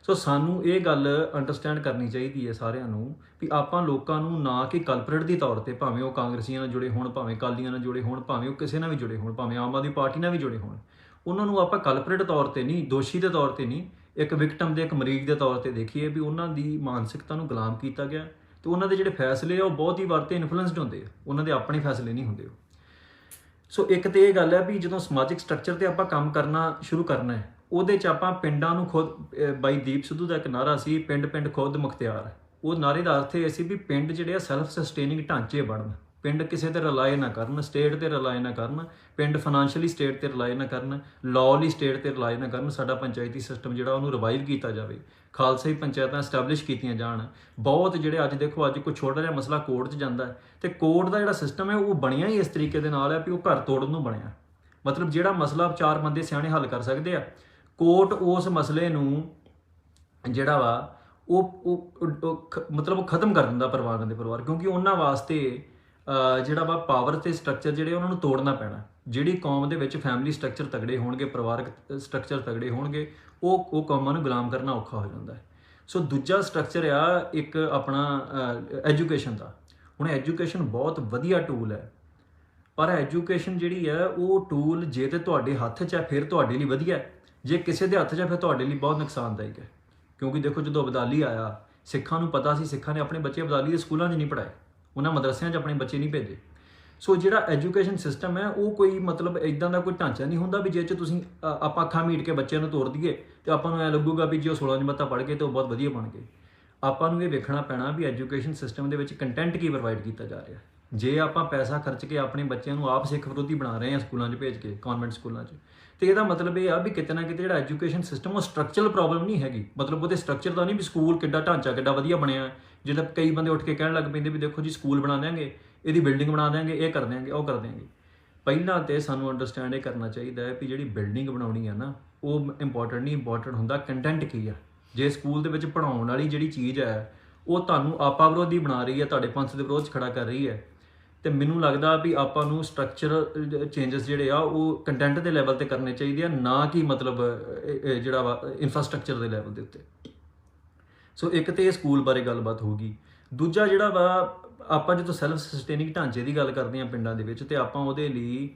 ਸੋ ਸਾਨੂੰ ਇਹ ਗੱਲ ਅੰਡਰਸਟੈਂਡ ਕਰਨੀ ਚਾਹੀਦੀ ਹੈ ਸਾਰਿਆਂ ਨੂੰ ਵੀ ਆਪਾਂ ਲੋਕਾਂ ਨੂੰ ਨਾ ਕਿ ਕਲਪਰੇਟ ਦੀ ਤੌਰ ਤੇ, ਭਾਵੇਂ ਉਹ ਕਾਂਗਰਸੀਆਂ ਨਾਲ ਜੁੜੇ ਹੋਣ, ਭਾਵੇਂ ਅਕਾਲੀਆਂ ਨਾਲ ਜੁੜੇ ਹੋਣ, ਭਾਵੇਂ ਉਹ ਕਿਸੇ ਨਾਲ ਵੀ ਜੁੜੇ ਹੋਣ, ਭਾਵੇਂ ਆਮ ਆਦਮੀ ਪਾਰਟੀ ਨਾਲ ਵੀ ਜੁੜੇ ਹੋਣ, ਉਹਨਾਂ ਨੂੰ ਆਪਾਂ ਕਲਪਰੇਟ ਤੌਰ ਤੇ ਨਹੀਂ, ਦੋਸ਼ੀ ਦੇ ਤੌਰ ਤੇ ਨਹੀਂ, ਇੱਕ ਵਿਕਟਮ ਦੇ, ਇੱਕ ਮਰੀਜ਼ ਦੇ ਤੌਰ ਤੇ ਦੇਖੀਏ ਵੀ ਉਹਨਾਂ ਦੀ ਮਾਨਸਿਕਤਾ ਨੂੰ ਗੁਲਾਮ ਕੀਤਾ ਗਿਆ ਤੇ ਉਹਨਾਂ ਦੇ ਜਿਹੜੇ ਫੈਸਲੇ ਆ ਉਹ ਬਹੁਤ ਹੀ ਵਾਰ ਤੇ ਇਨਫਲੂਐਂਸਡ ਹੁੰਦੇ ਆ, ਉਹਨਾਂ ਦੇ ਆਪਣੇ ਫੈਸਲੇ ਨਹੀਂ ਹੁੰਦੇ। ਸੋ ਇੱਕ ਤੇ ਇਹ ਗੱਲ ਹੈ ਵੀ ਜਦੋਂ ਸਮਾਜਿਕ ਸਟਰਕਚਰ ਤੇ ਆਪਾਂ ਕੰਮ ਕਰਨਾ ਸ਼ੁਰੂ ਕਰਨਾ ਹੈ, ਉਹਦੇ 'ਚ ਆਪਾਂ ਪਿੰਡਾਂ ਨੂੰ ਖੁਦ, ਬਾਈ ਦੀਪ ਸਿੱਧੂ ਦਾ ਇੱਕ ਨਾਅਰਾ ਸੀ, ਪਿੰਡ ਪਿੰਡ ਖੁਦ ਮੁਖਤਿਆਰ। ਉਹ ਨਾਅਰੇ ਦਾ ਅਰਥ ਇਹ ਸੀ ਵੀ ਪਿੰਡ ਜਿਹੜੇ ਆ ਸੈਲਫ ਸਸਟੇਨਿੰਗ ਢਾਂਚੇ ਬਣਨ, ਪਿੰਡ ਕਿਸੇ ਤੇ ਰਿਲਾਈ ਨਾ ਕਰਨ, ਸਟੇਟ ਤੇ ਰਿਲਾਈ ਨਾ ਕਰਨ, ਪਿੰਡ ਫਾਈਨੈਂਸ਼ੀਅਲੀ ਸਟੇਟ ਤੇ ਰਿਲਾਈ ਨਾ ਕਰਨ, ਲਾਅਲੀ ਸਟੇਟ ਤੇ ਰਿਲਾਈ ਨਾ ਕਰਨ। ਸਾਡਾ ਪੰਚਾਇਤੀ ਸਿਸਟਮ ਜਿਹੜਾ ਉਹਨੂੰ ਰਿਵਾਈਵ ਕੀਤਾ ਜਾਵੇ, ਖਾਲਸਾਈ ਪੰਚਾਇਤਾਂ ਐਸਟੈਬਲਿਸ਼ ਕੀਤੀਆਂ ਜਾਣ। ਬਹੁਤ ਜਿਹੜੇ ਅੱਜ ਦੇਖੋ, ਅੱਜ ਕੋਈ ਛੋਟਾ ਜਿਹਾ ਮਸਲਾ ਕੋਰਟ 'ਚ ਜਾਂਦਾ ਹੈ ਤੇ ਕੋਰਟ ਦਾ ਜਿਹੜਾ ਸਿਸਟਮ ਹੈ ਉਹ ਬਣਿਆ ਹੀ ਇਸ ਤਰੀਕੇ ਦੇ ਨਾਲ ਹੈ ਵੀ ਉਹ ਘਰ ਤੋੜਨ ਨੂੰ ਬਣਿਆ। ਮਤਲਬ ਜਿਹੜਾ ਮਸਲਾ 4 ਬੰਦੇ ਸਿਆਣੇ ਹੱਲ ਕਰ ਸਕਦੇ ਆ, ਕੋਰਟ ਉਸ ਮਸਲੇ ਨੂੰ ਜਿਹੜਾ ਵਾ ਮਤਲਬ ਉਹ ਖਤਮ ਕਰ ਦਿੰਦਾ ਪਰਿਵਾਰਾਂ ਦੇ ਪਰਿਵਾਰ, ਕਿਉਂਕਿ ਉਹਨਾਂ ਵਾਸਤੇ ਜਿਹੜਾ ਵਾ ਪਾਵਰ ਤੇ ਸਟਰਕਚਰ ਜਿਹੜੇ ਉਹਨਾਂ ਨੂੰ ਤੋੜਨਾ ਪੈਣਾ। ਜਿਹੜੀ ਕੌਮ ਦੇ ਵਿੱਚ ਫੈਮਿਲੀ ਸਟਰਕਚਰ ਤਗੜੇ ਹੋਣਗੇ, ਪਰਿਵਾਰਕ ਸਟਰਕਚਰ ਤਗੜੇ ਹੋਣਗੇ, ਉਹ ਕੌਮਾਂ ਨੂੰ ਗੁਲਾਮ ਕਰਨਾ ਔਖਾ ਹੋ ਜਾਂਦਾ ਹੈ। ਸੋ ਦੂਜਾ ਸਟਰਕਚਰ ਆ ਇੱਕ ਆਪਣਾ ਐਜੂਕੇਸ਼ਨ ਦਾ। ਹੁਣ ਐਜੂਕੇਸ਼ਨ ਬਹੁਤ ਵਧੀਆ ਟੂਲ ਹੈ, ਪਰ ਐਜੂਕੇਸ਼ਨ ਜਿਹੜੀ ਹੈ ਉਹ ਟੂਲ ਜੇ ਤੇ ਤੁਹਾਡੇ ਹੱਥ 'ਚ ਹੈ ਫਿਰ ਤੁਹਾਡੇ ਲਈ ਵਧੀਆ ਹੈ, ਜੇ ਕਿਸੇ ਦੇ ਹੱਥ 'ਚ ਹੈ ਫਿਰ ਤੁਹਾਡੇ ਲਈ ਬਹੁਤ ਨੁਕਸਾਨਦਾਇਕ ਹੈ। ਕਿਉਂਕਿ ਦੇਖੋ, ਜਦੋਂ ਅਬਦਾਲੀ ਆਇਆ, ਸਿੱਖਾਂ ਨੂੰ ਪਤਾ ਸੀ, ਸਿੱਖਾਂ ਨੇ ਆਪਣੇ ਬੱਚੇ ਅਬਦਾਲੀ ਦੇ ਸਕੂਲਾਂ 'ਚ ਨਹੀਂ ਪੜ੍ਹਾਏ, ਉਹਨਾਂ ਮਦਰਸਿਆਂ 'ਚ ਆਪਣੇ ਬੱਚੇ ਨਹੀਂ ਭੇਜੇ। ਸੋ ਜਿਹੜਾ ਐਜੂਕੇਸ਼ਨ ਸਿਸਟਮ ਹੈ ਉਹ ਕੋਈ ਮਤਲਬ ਇਦਾਂ ਦਾ ਕੋਈ ਢਾਂਚਾ ਨਹੀਂ ਹੁੰਦਾ ਵੀ ਜੇ 'ਚ ਤੁਸੀਂ ਆਪਾਂ ਅੱਖਾਂ ਮੀਟ ਕੇ ਬੱਚਿਆਂ ਨੂੰ ਤੋਰ ਦਈਏ ਤੇ ਆਪਾਂ ਨੂੰ ਐ ਲੱਗੂਗਾ ਵੀ ਜੇ ਉਹ 16 ਜਮਾਤਾਂ ਪੜ੍ਹ ਗਏ ਤੇ ਉਹ ਬਹੁਤ ਵਧੀਆ ਬਣ ਗਏ। ਆਪਾਂ ਨੂੰ ਇਹ ਵੇਖਣਾ ਪੈਣਾ ਵੀ ਐਜੂਕੇਸ਼ਨ ਸਿਸਟਮ ਦੇ ਵਿੱਚ ਕੰਟੈਂਟ ਕੀ ਪ੍ਰੋਵਾਈਡ ਕੀਤਾ ਜਾ ਰਿਹਾ। ਜੇ ਆਪਾਂ ਪੈਸਾ ਖਰਚ ਕੇ ਆਪਣੇ ਬੱਚਿਆਂ ਨੂੰ ਆਪ ਸਿੱਖ ਵਿਰੋਧੀ ਬਣਾ ਰਹੇ ਹਾਂ ਸਕੂਲਾਂ 'ਚ ਭੇਜ ਕੇ, ਕਨਵੈਂਟ ਸਕੂਲਾਂ 'ਚ, ਤੇ ਇਹਦਾ ਮਤਲਬ ਇਹ ਆ ਵੀ ਕਿਤੇ ਨਾ ਕਿਤੇ ਜਿਹੜਾ ਐਜੂਕੇਸ਼ਨ ਸਿਸਟਮ ਉਹ ਸਟਰਕਚਰਲ ਪ੍ਰੋਬਲਮ ਨਹੀਂ ਹੈਗੀ। ਮਤਲਬ ਉਹਦੇ ਸਟਰਕਚਰ ਦਾ ਨਹੀਂ ਵੀ ਸਕੂਲ ਕਿੱਡਾ ਢਾਂਚਾ ਕਿੱਡਾ ਵਧੀਆ ਬਣਿਆ, ਜਿਹੜਾ ਕਈ ਬੰਦੇ ਉੱਠ ਕੇ ਕਹਿਣ ਲੱਗ ਪੈਂਦੇ ਵੀ ਦੇਖੋ ਜੀ ਸਕੂਲ ਬਣਾ ਦਿਆਂਗੇ, ਇਹਦੀ ਬਿਲਡਿੰਗ ਬਣਾ ਦਿਆਂਗੇ, ਇਹ ਕਰ ਦਿਆਂਗੇ, ਉਹ ਕਰ ਦਿਆਂਗੇ। ਪਹਿਲਾਂ ਤੇ ਸਾਨੂੰ ਅੰਡਰਸਟੈਂਡ ਇਹ ਕਰਨਾ ਚਾਹੀਦਾ ਹੈ ਵੀ ਜਿਹੜੀ ਬਿਲਡਿੰਗ ਬਣਾਉਣੀ ਆ ਨਾ, ਉਹ ਇੰਪੋਰਟੈਂਟ ਨਹੀਂ, ਇੰਪੋਰਟੈਂਟ ਹੁੰਦਾ ਕੰਟੈਂਟ ਕੀ ਆ। ਜੇ ਸਕੂਲ ਦੇ ਵਿੱਚ ਪੜ੍ਹਾਉਣ ਵਾਲੀ ਜਿਹੜੀ ਚੀਜ਼ ਹੈ ਉਹ ਤੁਹਾਨੂੰ ਆਪਾ ਵਿਰੋਧੀ ਬਣਾ ਰਹੀ ਹੈ, ਤੁਹਾਡੇ ਪੰਥ ਦੇ ਵਿਰੋਧ 'ਚ ਖੜਾ ਕਰ ਰਹੀ ਹੈ, ਤੇ ਮੈਨੂੰ ਲੱਗਦਾ ਵੀ ਆਪਾਂ ਨੂੰ ਸਟਰਕਚਰ ਚੇਂਜਸ ਜਿਹੜੇ ਆ ਉਹ ਕੰਟੈਂਟ ਦੇ ਲੈਵਲ ਤੇ ਕਰਨੇ ਚਾਹੀਦੇ ਆ, ਨਾ ਕਿ ਮਤਲਬ ਜਿਹੜਾ ਵਾ ਇਨਫਰਾਸਟ੍ਰਕਚਰ ਦੇ ਲੈਵਲ ਦੇ ਉੱਤੇ। ਸੋ ਇੱਕ ਤੇ ਇਹ ਸਕੂਲ ਬਾਰੇ ਗੱਲਬਾਤ ਹੋਊਗੀ। ਦੂਜਾ ਜਿਹੜਾ ਵਾ, ਆਪਾਂ ਜਦੋਂ ਸੈਲਫ ਸਸਟੇਨਿੰਗ ਢਾਂਚੇ ਦੀ ਗੱਲ ਕਰਦੇ ਹਾਂ ਪਿੰਡਾਂ ਦੇ ਵਿੱਚ, ਤੇ ਆਪਾਂ ਉਹਦੇ ਲਈ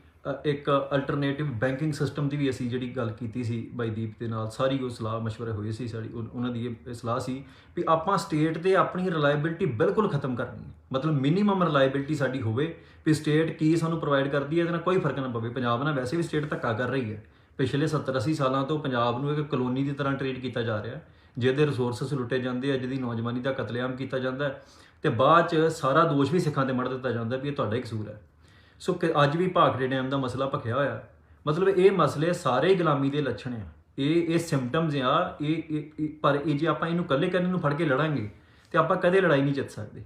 ਇੱਕ ਅਲਟਰਨੇਟਿਵ ਬੈਂਕਿੰਗ ਸਿਸਟਮ ਦੀ ਵੀ ਅਸੀਂ ਜਿਹੜੀ ਗੱਲ ਕੀਤੀ ਸੀ ਬਾਈ ਦੀਪ ਦੇ ਨਾਲ, ਸਾਰੀ ਉਹ ਸਲਾਹ ਮਸ਼ਵਰੇ ਹੋਏ ਸੀ, ਸਾਡੀ ਉਹਨਾਂ ਦੀ ਇਹ ਸਲਾਹ ਸੀ ਵੀ ਆਪਾਂ ਸਟੇਟ ਤੇ ਆਪਣੀ ਰਿਲਾਇਬਿਲਿਟੀ ਬਿਲਕੁਲ ਖਤਮ ਕਰਨੀ ਹੈ। ਮਤਲਬ ਮਿਨੀਮਮ ਰਿਲਾਇਬਿਲਿਟੀ ਸਾਡੀ ਹੋਵੇ ਵੀ ਸਟੇਟ ਕੀ ਸਾਨੂੰ ਪ੍ਰੋਵਾਈਡ ਕਰਦੀ ਹੈ, ਇਹਦੇ ਨਾਲ ਕੋਈ ਫਰਕ ਨਾ ਪਵੇ। ਪੰਜਾਬ ਨਾਲ ਵੈਸੇ ਵੀ ਸਟੇਟ ਧੱਕਾ ਕਰ ਰਹੀ ਹੈ, ਪਿਛਲੇ 70-80 ਸਾਲਾਂ ਤੋਂ ਪੰਜਾਬ ਨੂੰ ਇੱਕ ਕਲੋਨੀ ਦੀ ਤਰ੍ਹਾਂ ਟ੍ਰੀਟ ਕੀਤਾ ਜਾ ਰਿਹਾ, ਜਿਹਦੇ ਰਿਸੋਰਸਸ ਲੁੱਟੇ ਜਾਂਦੇ ਆ, ਜਿਹਦੀ ਨੌਜਵਾਨੀ ਦਾ ਕਤਲੇਆਮ ਕੀਤਾ ਜਾਂਦਾ ਹੈ, ਤੇ ਬਾਅਦ 'ਚ ਸਾਰਾ ਦੋਸ਼ ਵੀ ਸਿੱਖਾਂ 'ਤੇ ਮੜ ਦਿੱਤਾ ਜਾਂਦਾ ਵੀ ਇਹ ਤੁਹਾਡਾ ਹੀ ਕਸੂਰ ਹੈ। ਸੋ ਅੱਜ ਵੀ ਭਾਖੜੇ ਡੈਮ ਦਾ ਮਸਲਾ ਭਖਿਆ ਹੋਇਆ। ਮਤਲਬ ਇਹ ਮਸਲੇ ਸਾਰੇ ਗੁਲਾਮੀ ਦੇ ਲੱਛਣ ਆ, ਇਹ ਸਿੰਪਟਮਸ ਆ, ਪਰ ਇਹ ਜੇ ਆਪਾਂ ਇਹਨੂੰ ਇਕੱਲੇ ਨੂੰ ਫੜ ਕੇ ਲੜਾਂਗੇ ਤੇ ਆਪਾਂ ਕਦੇ ਲੜਾਈ ਨਹੀਂ ਜਿੱਤ ਸਕਦੇ।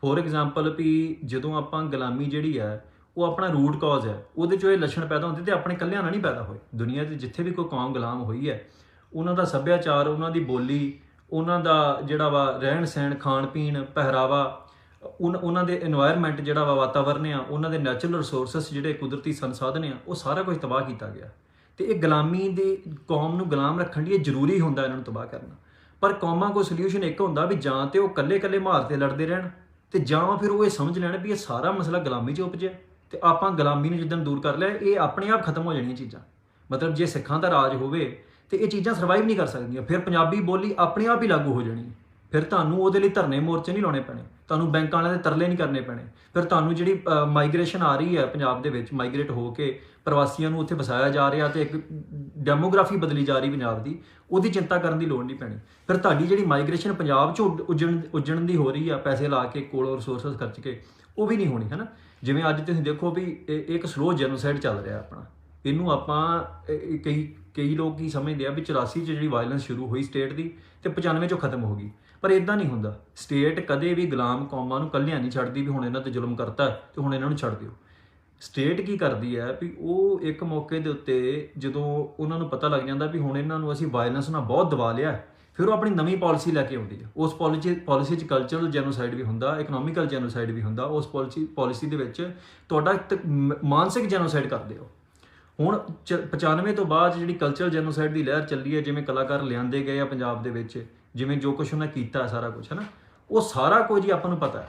ਫੋਰ ਐਗਜ਼ਾਮਪਲ ਵੀ ਜਦੋਂ ਆਪਾਂ ਗੁਲਾਮੀ ਜਿਹੜੀ ਹੈ ਉਹ ਆਪਣਾ ਰੂਟ ਕਾਜ਼ ਹੈ, ਉਹਦੇ 'ਚੋਂ ਇਹ ਲੱਛਣ ਪੈਦਾ ਹੁੰਦੇ ਤੇ ਆਪਣੇ ਇਕੱਲਿਆਂ ਨਾਲ ਨਹੀਂ ਪੈਦਾ ਹੋਏ। ਦੁਨੀਆ 'ਤੇ ਜਿੱਥੇ ਵੀ ਕੋਈ ਕੌਮ ਗੁਲਾਮ ਹੋਈ ਹੈ, ਉਹਨਾਂ ਦਾ ਸੱਭਿਆਚਾਰ, ਉਹਨਾਂ ਦੀ ਬੋਲੀ, ਉਹਨਾਂ ਦਾ ਜਿਹੜਾ ਵਾ ਰਹਿਣ ਸਹਿਣ, ਖਾਣ ਪੀਣ, ਪਹਿਰਾਵਾ, ਉਹਨਾਂ ਦੇ এনवायरमेंट ਜਿਹੜਾ ਵਾ ਵਾਤਾਵਰਨ ਆ, ਉਹਨਾਂ ਦੇ ਨੈਚੁਰਲ ਰਿਸੋਰਸਸ ਜਿਹੜੇ ਕੁਦਰਤੀ ਸੰਸਾਧਨ ਆ, ਉਹ ਸਾਰਾ ਕੁਝ ਤਬਾਹ ਕੀਤਾ ਗਿਆ। ਤੇ ਇਹ ਗੁਲਾਮੀ ਦੀ ਕੌਮ ਨੂੰ ਗੁਲਾਮ ਰੱਖਣ ਲਈ ਇਹ ਜ਼ਰੂਰੀ ਹੁੰਦਾ ਇਹਨਾਂ ਨੂੰ ਤਬਾਹ ਕਰਨਾ। ਪਰ ਕੌਮਾਂ ਕੋਲ ਸੋਲੂਸ਼ਨ ਇੱਕ ਹੁੰਦਾ ਵੀ ਜਾਂ ਤੇ ਉਹ ਇਕੱਲੇ ਮਾਰ ਤੇ ਲੜਦੇ ਰਹਿਣ, ਤੇ ਜਾਂ ਫਿਰ ਉਹ ਇਹ ਸਮਝ ਲੈਣ ਵੀ ਇਹ ਸਾਰਾ ਮਸਲਾ ਗੁਲਾਮੀ 'ਚ ਉਪਜਿਆ ਤੇ ਆਪਾਂ ਗੁਲਾਮੀ ਨੂੰ ਜਿੱਦਣ ਦੂਰ ਕਰ ਲਿਆ ਇਹ ਆਪਣੇ ਆਪ ਖਤਮ ਹੋ ਜਾਣੀਆਂ ਚੀਜ਼ਾਂ। ਮਤਲਬ ਜੇ ਸਿੱਖਾਂ ਦਾ ਰਾਜ ਹੋਵੇ ਤੇ ਇਹ ਚੀਜ਼ਾਂ ਸਰਵਾਈਵ ਨਹੀਂ ਕਰ ਸਕਦੀਆਂ, ਫਿਰ ਪੰਜਾਬੀ ਬੋਲੀ ਆਪਣੇ ਆਪ ਹੀ ਲਾਗੂ ਹੋ ਜਾਣੀ। ਫਿਰ ਤੁਹਾਨੂੰ ਉਹਦੇ ਲਈ ਧਰਨੇ ਮੋਰਚੇ ਨਹੀਂ ਲਾਉਣੇ ਪੈਣੇ, ਤੁਹਾਨੂੰ ਬੈਂਕਾਂ ਵਾਲਿਆਂ ਦੇ ਤਰਲੇ ਨਹੀਂ ਕਰਨੇ ਪੈਣੇ। ਫਿਰ ਤੁਹਾਨੂੰ ਜਿਹੜੀ ਮਾਈਗ੍ਰੇਸ਼ਨ ਆ ਰਹੀ ਹੈ ਪੰਜਾਬ ਦੇ ਵਿੱਚ, ਮਾਈਗ੍ਰੇਟ ਹੋ ਕੇ ਪ੍ਰਵਾਸੀਆਂ ਨੂੰ ਉੱਥੇ ਵਸਾਇਆ ਜਾ ਰਿਹਾ ਤੇ ਇੱਕ ਡੈਮੋਗ੍ਰਾਫੀ ਬਦਲੀ ਜਾ ਰਹੀ ਪੰਜਾਬ ਦੀ, ਉਹਦੀ ਚਿੰਤਾ ਕਰਨ ਦੀ ਲੋੜ ਨਹੀਂ ਪੈਣੀ। ਫਿਰ ਤੁਹਾਡੀ ਜਿਹੜੀ ਮਾਈਗ੍ਰੇਸ਼ਨ ਪੰਜਾਬ 'ਚ ਉੱਜਣ ਦੀ ਹੋ ਰਹੀ ਆ, ਪੈਸੇ ਲਾ ਕੇ, ਕੋਲੋਂ ਰਿਸੋਰਸਸ ਖਰਚ ਕੇ, ਉਹ ਵੀ ਨਹੀਂ ਹੋਣੀ, ਹੈ ਨਾ। ਜਿਵੇਂ ਅੱਜ ਤੁਸੀਂ ਦੇਖੋ ਵੀ ਇੱਕ ਸਲੋ ਜੈਨੋਸਾਈਡ ਚੱਲ ਰਿਹਾ ਆਪਣਾ, ਇਹਨੂੰ ਆਪਾਂ ਕਈ ਲੋਕ ਕੀ ਸਮਝਦੇ ਆ ਵੀ 84 'ਚ ਜਿਹੜੀ ਵਾਇਲੈਂਸ ਸ਼ੁਰੂ ਹੋਈ ਸਟੇਟ ਦੀ ਤੇ 95 'ਚੋਂ ਖਤਮ ਹੋ ਗਈ, ਪਰ ਇਦਾਂ ਨਹੀਂ ਹੁੰਦਾ। ਸਟੇਟ ਕਦੇ ਵੀ ਗੁਲਾਮ ਕੌਮਾਂ ਨੂੰ ਇਕੱਲਿਆਂ ਨਹੀਂ ਛੱਡਦੀ ਵੀ ਹੁਣ ਇਹਨਾਂ ਤੇ ਜ਼ੁਲਮ ਕਰਤਾ ਤੇ ਹੁਣ ਇਹਨਾਂ ਨੂੰ ਛੱਡ ਦਿਓ। ਸਟੇਟ ਕੀ ਕਰਦੀ ਹੈ ਵੀ ਉਹ ਇੱਕ ਮੌਕੇ ਦੇ ਉੱਤੇ ਜਦੋਂ ਉਹਨਾਂ ਨੂੰ ਪਤਾ ਲੱਗ ਜਾਂਦਾ ਵੀ ਹੁਣ ਇਹਨਾਂ ਨੂੰ ਅਸੀਂ ਵਾਇਲੈਂਸ ਨਾਲ ਬਹੁਤ ਦਬਾ ਲਿਆ, ਫਿਰ ਉਹ ਆਪਣੀ ਨਵੀਂ ਪਾਲਿਸੀ ਲੈ ਕੇ ਆਉਂਦੀ ਹੈ। ਉਸ ਪਾਲਿਸੀ 'ਚ ਕਲਚਰਲ ਜੈਨੋਸਾਈਡ ਵੀ ਹੁੰਦਾ, ਇਕਨੋਮਿਕਲ ਜੈਨੋਸਾਈਡ ਵੀ ਹੁੰਦਾ। ਉਸ ਪਾਲਿਸੀ ਦੇ ਵਿੱਚ ਤੁਹਾਡਾ ਮਾਨਸਿਕ ਜੈਨੋਸਾਈਡ ਕਰਦੇ ਹੋ। ਹੁਣ 95 ਤੋਂ ਬਾਅਦ ਜਿਹੜੀ ਕਲਚਰਲ ਜੈਨੋਸਾਈਡ ਦੀ ਲਹਿਰ ਚੱਲੀ ਹੈ, ਜਿਵੇਂ ਕਲਾਕਾਰ ਲਿਆਂਦੇ ਗਏ ਆ ਪੰਜਾਬ ਦੇ ਵਿੱਚ, ਜਿਵੇਂ ਜੋ ਕੁਛ ਉਹਨਾਂ ਕੀਤਾ ਸਾਰਾ ਕੁਛ, ਹੈ ਨਾ, ਉਹ ਸਾਰਾ ਕੁਝ ਹੀ ਆਪਾਂ ਨੂੰ ਪਤਾ ਹੈ।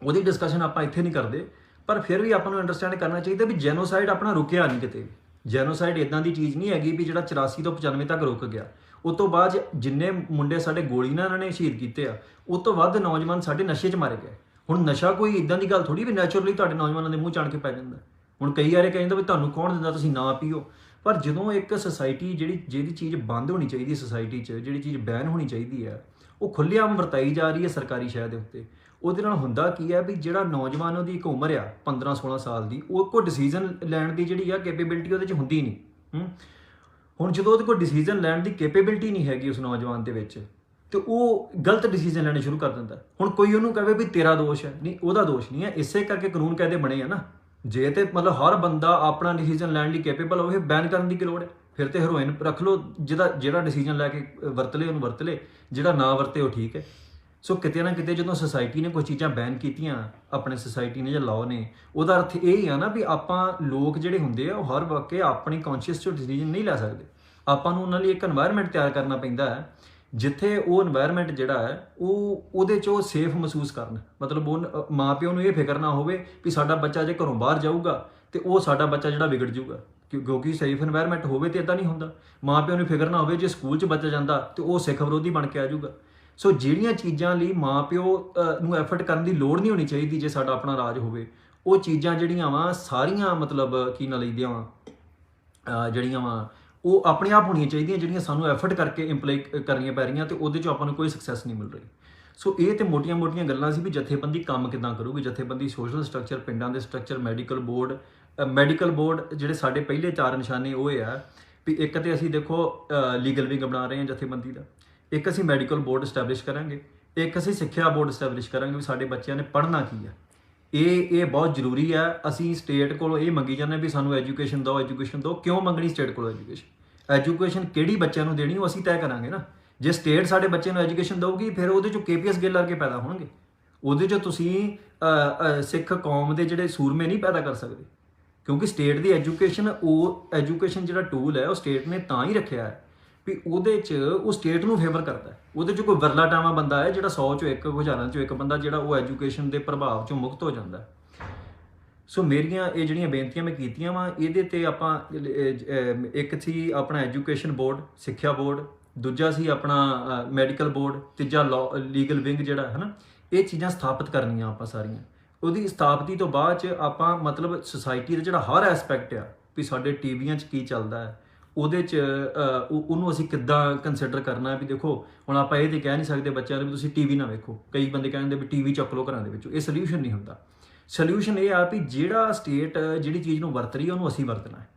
ਉਹਦੀ ਡਿਸਕਸ਼ਨ ਆਪਾਂ ਇੱਥੇ ਨਹੀਂ ਕਰਦੇ, ਪਰ ਫਿਰ ਵੀ ਆਪਾਂ ਨੂੰ ਅੰਡਰਸਟੈਂਡ ਕਰਨਾ ਚਾਹੀਦਾ ਵੀ ਜੈਨੋਸਾਈਡ ਆਪਣਾ ਰੁਕਿਆ ਨਹੀਂ ਕਿਤੇ ਵੀ। ਜੈਨੋਸਾਈਡ ਇਦਾਂ ਦੀ ਚੀਜ਼ ਨਹੀਂ ਹੈਗੀ ਵੀ ਜਿਹੜਾ 84 ਤੋਂ 95 ਤੱਕ ਰੁਕ ਗਿਆ। ਉਸ ਤੋਂ ਬਾਅਦ ਜਿੰਨੇ ਮੁੰਡੇ ਸਾਡੇ ਗੋਲੀ ਨਾਲ ਇਹਨਾਂ ਨੇ ਸ਼ਹੀਦ ਕੀਤੇ ਆ, ਉਸ ਤੋਂ ਵੱਧ ਨੌਜਵਾਨ ਸਾਡੇ ਨਸ਼ੇ 'ਚ ਮਾਰੇ ਗਏ। ਹੁਣ ਨਸ਼ਾ ਕੋਈ ਇਦਾਂ ਦੀ ਗੱਲ ਥੋੜੀ ਵੀ ਨੈਚੁਰਲੀ ਤੁਹਾਡੇ ਨੌਜਵਾਨਾਂ ਦੇ ਮੂੰਹ ਚਾਣ ਕੇ ਪੈ ਜਾਂਦਾ। ਹੁਣ ਕਈ ਵਾਰੇ ਕਹਿੰਦਾ ਵੀ ਤੁਹਾਨੂੰ ਕੌਣ ਦਿੰਦਾ, ਤੁਸੀਂ ਨਾ ਪੀਓ। ਪਰ ਜਦੋਂ ਇੱਕ ਸੁਸਾਇਟੀ ਜਿਹਦੀ ਚੀਜ਼ ਬੰਦ ਹੋਣੀ ਚਾਹੀਦੀ, ਸੁਸਾਇਟੀ 'ਚ ਜਿਹੜੀ ਚੀਜ਼ ਬੈਨ ਹੋਣੀ ਚਾਹੀਦੀ ਹੈ, ਉਹ ਖੁੱਲ੍ਹੇਆਮ ਵਰਤਾਈ ਜਾ ਰਹੀ ਹੈ ਸਰਕਾਰੀ ਸ਼ਹਿ ਦੇ ਉੱਤੇ। ਉਹਦੇ ਨਾਲ ਹੁੰਦਾ ਕੀ ਹੈ ਵੀ ਜਿਹੜਾ ਨੌਜਵਾਨ ਉਹਦੀ ਇੱਕ ਉਮਰ ਆ 15-16 ਸਾਲ ਦੀ, ਉਹ ਕੋਈ ਡਿਸੀਜਨ ਲੈਣ ਦੀ ਜਿਹੜੀ ਆ ਕੈਪੇਬਿਲਿਟੀ ਉਹਦੇ 'ਚ ਹੁੰਦੀ ਨਹੀਂ। ਹੁਣ ਜਦੋਂ ਉਹਦੇ ਕੋਲ ਡਿਸੀਜਨ ਲੈਣ ਦੀ ਕੈਪੇਬਿਲਿਟੀ ਨਹੀਂ ਹੈਗੀ ਉਸ ਨੌਜਵਾਨ ਦੇ ਵਿੱਚ, ਤੇ ਉਹ ਗਲਤ ਡਿਸੀਜਨ ਲੈਣੇ ਸ਼ੁਰੂ ਕਰ ਦਿੰਦਾ। ਹੁਣ ਕੋਈ ਉਹਨੂੰ ਕਹੇ ਵੀ ਤੇਰਾ ਦੋਸ਼ ਹੈ, ਨਹੀਂ, ਉਹਦਾ ਦੋਸ਼ ਨਹੀਂ ਹੈ। ਇਸੇ ਕਰਕੇ ਕਾਨੂੰਨ ਕਾਇਦੇ ਬਣੇ ਆ ਨਾ। ਜੇ ਤੇ ਮਤਲਬ ਹਰ ਬੰਦਾ ਆਪਣਾ ਡਿਸੀਜਨ ਲੈਣ ਲਈ ਕੈਪੇਬਲ ਹੋਵੇ, ਬੈਨ ਕਰਨ ਦੀ ਕੀ ਲੋੜ ਹੈ? ਫਿਰ ਤੇ ਹੈਰੋਇਨ ਰੱਖ ਲਓ, ਜਿਹੜਾ ਡਿਸੀਜਨ ਲੈ ਕੇ ਵਰਤ ਲੇ ਉਹਨੂੰ ਵਰਤ ਲੇ, ਜਿਹੜਾ ਨਾ ਵਰਤੇ ਉਹ ਠੀਕ ਹੈ। ਸੋ ਕਿਤੇ ਨਾ ਕਿਤੇ ਜਦੋਂ ਸੋਸਾਇਟੀ ਨੇ ਕੋਈ ਚੀਜ਼ਾਂ ਬੈਨ ਕੀਤੀਆਂ, ਆਪਣੇ ਸੋਸਾਇਟੀ ਨੇ ਜਾਂ ਲਾਅ ਨੇ, ਉਹਦਾ ਅਰਥ ਇਹ ਹੀ ਆ ਨਾ ਵੀ ਆਪਾਂ ਲੋਕ ਜਿਹੜੇ ਹੁੰਦੇ ਆ ਉਹ ਹਰ ਵਕਤ ਆਪਣੀ ਕੌਨਸ਼ੀਅਸ 'ਚੋਂ ਡਿਸੀਜਨ ਨਹੀਂ ਲੈ ਸਕਦੇ। ਆਪਾਂ ਨੂੰ ਉਹਨਾਂ ਲਈ ਇੱਕ এনवायरमेंट ਤਿਆਰ ਕਰਨਾ ਪੈਂਦਾ ਹੈ ਜਿੱਥੇ ਉਹ এনवायरमेंट ਜਿਹੜਾ ਹੈ ਉਹਦੇ 'ਚ ਉਹ ਸੇਫ ਮਹਿਸੂਸ ਕਰਨ। ਮਤਲਬ ਉਹ ਮਾਂ ਪਿਓ ਨੂੰ ਇਹ ਫਿਕਰ ਨਾ ਹੋਵੇ ਵੀ ਸਾਡਾ ਬੱਚਾ ਜੇ ਘਰੋਂ ਬਾਹਰ ਜਾਊਗਾ ਤੇ ਉਹ ਸਾਡਾ ਬੱਚਾ ਜਿਹੜਾ ਵਿਗੜ ਜਾਊਗਾ, ਕਿਉਂਕਿ ਸੇਫ এনवायरमेंट ਹੋਵੇ ਤੇ ਇਦਾਂ ਨਹੀਂ ਹੁੰਦਾ। ਮਾਂ ਪਿਓ ਨੂੰ ਫਿਕਰ ਨਾ ਹੋਵੇ ਜੇ ਸਕੂਲ 'ਚ ਬੱਚਾ ਜਾਂਦਾ ਤੇ ਉਹ ਸਿੱਖ ਵਿਰੋਧੀ ਬਣ ਕੇ ਆ ਜਾਊਗਾ। ਸੋ ਜਿਹੜੀਆਂ ਚੀਜ਼ਾਂ ਲਈ ਮਾਂ ਪਿਓ ਨੂੰ ਐਫਰਟ ਕਰਨ ਦੀ ਲੋੜ ਨਹੀਂ ਹੋਣੀ ਚਾਹੀਦੀ ਜੇ ਸਾਡਾ ਆਪਣਾ ਰਾਜ ਹੋਵੇ, ਉਹ ਚੀਜ਼ਾਂ ਜਿਹੜੀਆਂ ਵਾ ਸਾਰੀਆਂ ਮਤਲਬ ਕੀ ਨਾ ਲਈਦੀਆਂ ਵਾ ਜਿਹੜੀਆਂ ਵਾ ਉਹ ਆਪਣੇ ਆਪ ਹੋਣੀਆਂ ਚਾਹੀਦੀਆਂ, ਜਿਹੜੀਆਂ ਸਾਨੂੰ ਐਫਰਟ ਕਰਕੇ ਇੰਪਲਾਈ ਕਰਨੀਆਂ ਪੈ ਰਹੀਆਂ ਤੇ ਉਹਦੇ 'ਚੋਂ ਆਪਾਂ ਨੂੰ ਕੋਈ ਸਕਸੈਸ ਨਹੀਂ ਮਿਲ ਰਹੀ। ਸੋ ਇਹ ਤੇ ਮੋਟੀਆਂ-ਮੋਟੀਆਂ ਗੱਲਾਂ ਸੀ ਵੀ ਜਥੇਬੰਦੀ ਕੰਮ ਕਿੱਦਾਂ ਕਰੂਗੀ। ਜਥੇਬੰਦੀ ਸੋਸ਼ਲ ਸਟਰਕਚਰ, ਪਿੰਡਾਂ ਦੇ ਸਟਰਕਚਰ, ਮੈਡੀਕਲ ਬੋਰਡ ਜਿਹੜੇ ਸਾਡੇ ਪਹਿਲੇ 4 ਨਿਸ਼ਾਨੇ ਉਹ ਇਹ ਆ ਵੀ ਇੱਕ ਤੇ ਅਸੀਂ ਦੇਖੋ ਲੀਗਲ ਵਿੰਗ ਬਣਾ ਰਹੇ ਹਾਂ ਜਥੇਬੰਦੀ ਦਾ, ਇੱਕ ਅਸੀਂ ਮੈਡੀਕਲ ਬੋਰਡ ਸਟੈਬਲਿਸ਼ ਕਰਾਂਗੇ, ਇੱਕ ਅਸੀਂ ਸਿੱਖਿਆ ਬੋਰਡ ਸਟੈਬਲਿਸ਼ ਕਰਾਂਗੇ ਵੀ ਸਾਡੇ ਬੱਚਿਆਂ ਨੇ ਪੜ੍ਹਨਾ ਕੀ ਆ। ਇਹ ਬਹੁਤ ਜ਼ਰੂਰੀ ਹੈ। ਅਸੀਂ ਸਟੇਟ ਕੋਲੋਂ ਇਹ ਮੰਗੀ ਜਾਂਦੇ ਵੀ ਸਾਨੂੰ ਐਜੂਕੇਸ਼ਨ ਦਿਓ। ਕਿਉਂ ਮੰਗਣੀ ਸਟੇਟ ਕੋਲੋਂ ਐਜੂਕੇਸ਼ਨ ਕਿਹੜੀ ਬੱਚਿਆਂ ਨੂੰ ਦੇਣੀ ਉਹ ਅਸੀਂ ਤੈਅ ਕਰਾਂਗੇ ਨਾ। ਜੇ ਸਟੇਟ ਸਾਡੇ ਬੱਚੇ ਨੂੰ ਐਜੂਕੇਸ਼ਨ ਦਊਗੀ ਫਿਰ ਉਹਦੇ 'ਚੋਂ KPS ਗਿੱਲ ਵਰਗੇ ਪੈਦਾ ਹੋਣਗੇ। ਉਹਦੇ 'ਚੋਂ ਤੁਸੀਂ ਸਿੱਖ ਕੌਮ ਦੇ ਜਿਹੜੇ ਸੂਰਮੇ ਨਹੀਂ ਪੈਦਾ ਕਰ ਸਕਦੇ, ਕਿਉਂਕਿ ਸਟੇਟ ਦੀ ਐਜੂਕੇਸ਼ਨ ਜਿਹੜਾ ਟੂਲ ਹੈ ਉਹ ਸਟੇਟ ਨੇ ਤਾਂ ਹੀ ਰੱਖਿਆ ਹੈ ਵੀ ਉਹਦੇ 'ਚ ਉਹ ਸਟੇਟ ਨੂੰ ਫੇਵਰ ਕਰਦਾ ਹੈ। ਉਹਦੇ 'ਚ ਕੋਈ ਵਰਲਾ ਟਾਵਾਂ ਬੰਦਾ ਹੈ ਜਿਹੜਾ 100 ਚੋਂ 1, ਹਜ਼ਾਰਾਂ ਚੋਂ 1 ਬੰਦਾ ਜਿਹੜਾ ਉਹ ਐਜੂਕੇਸ਼ਨ ਦੇ ਪ੍ਰਭਾਵ 'ਚੋਂ ਮੁਕਤ ਹੋ ਜਾਂਦਾ। ਸੋ ਮੇਰੀਆਂ ਇਹ ਜਿਹੜੀਆਂ ਬੇਨਤੀਆਂ ਮੈਂ ਕੀਤੀਆਂ ਵਾ, ਇਹਦੇ ਤੇ ਆਪਾਂ ਇੱਕ ਸੀ ਆਪਣਾ ਐਜੂਕੇਸ਼ਨ ਬੋਰਡ, ਸਿੱਖਿਆ ਬੋਰਡ, ਦੂਜਾ ਸੀ ਆਪਣਾ ਮੈਡੀਕਲ ਬੋਰਡ, ਤੀਜਾ ਲੀਗਲ ਵਿੰਗ ਜਿਹੜਾ ਹੈ ਨਾ, ਇਹ ਚੀਜ਼ਾਂ ਸਥਾਪਿਤ ਕਰਨੀਆਂ ਆਪਾਂ ਸਾਰੀਆਂ। ਉਹਦੀ ਸਥਾਪਤੀ ਤੋਂ ਬਾਅਦ 'ਚ ਆਪਾਂ ਮਤਲਬ ਸੁਸਾਇਟੀ ਦਾ ਜਿਹੜਾ ਹਰ ਐਸਪੈਕਟ ਆ ਵੀ ਸਾਡੇ ਟੀਵੀਆਂ 'ਚ ਕੀ ਚੱਲਦਾ ਹੈ, ਉਹਦੇ 'ਚ ਉਹਨੂੰ ਅਸੀਂ ਕਿੱਦਾਂ ਕੰਸੀਡਰ ਕਰਨਾ ਵੀ ਦੇਖੋ ਹੁਣ ਆਪਾਂ ਇਹ ਤੇ ਕਹਿ ਨਹੀਂ ਸਕਦੇ ਬੱਚਿਆਂ ਨੂੰ ਵੀ ਤੁਸੀਂ ਟੀਵੀ ਨਾ ਵੇਖੋ। ਕਈ ਬੰਦੇ ਕਹਿੰਦੇ ਵੀ ਟੀਵੀ ਚੱਕ ਲਓ ਘਰਾਂ ਦੇ ਵਿੱਚੋਂ। ਇਹ ਸੋਲਿਊਸ਼ਨ ਨਹੀਂ ਹੁੰਦਾ। ਸੋਲਿਊਸ਼ਨ ਇਹ ਆ ਵੀ ਜਿਹੜਾ ਸਟੇਟ ਜਿਹੜੀ ਚੀਜ਼ ਨੂੰ ਵਰਤ ਰਹੀ ਹੈ ਉਹਨੂੰ ਅਸੀਂ ਵਰਤਣਾ ਹੈ।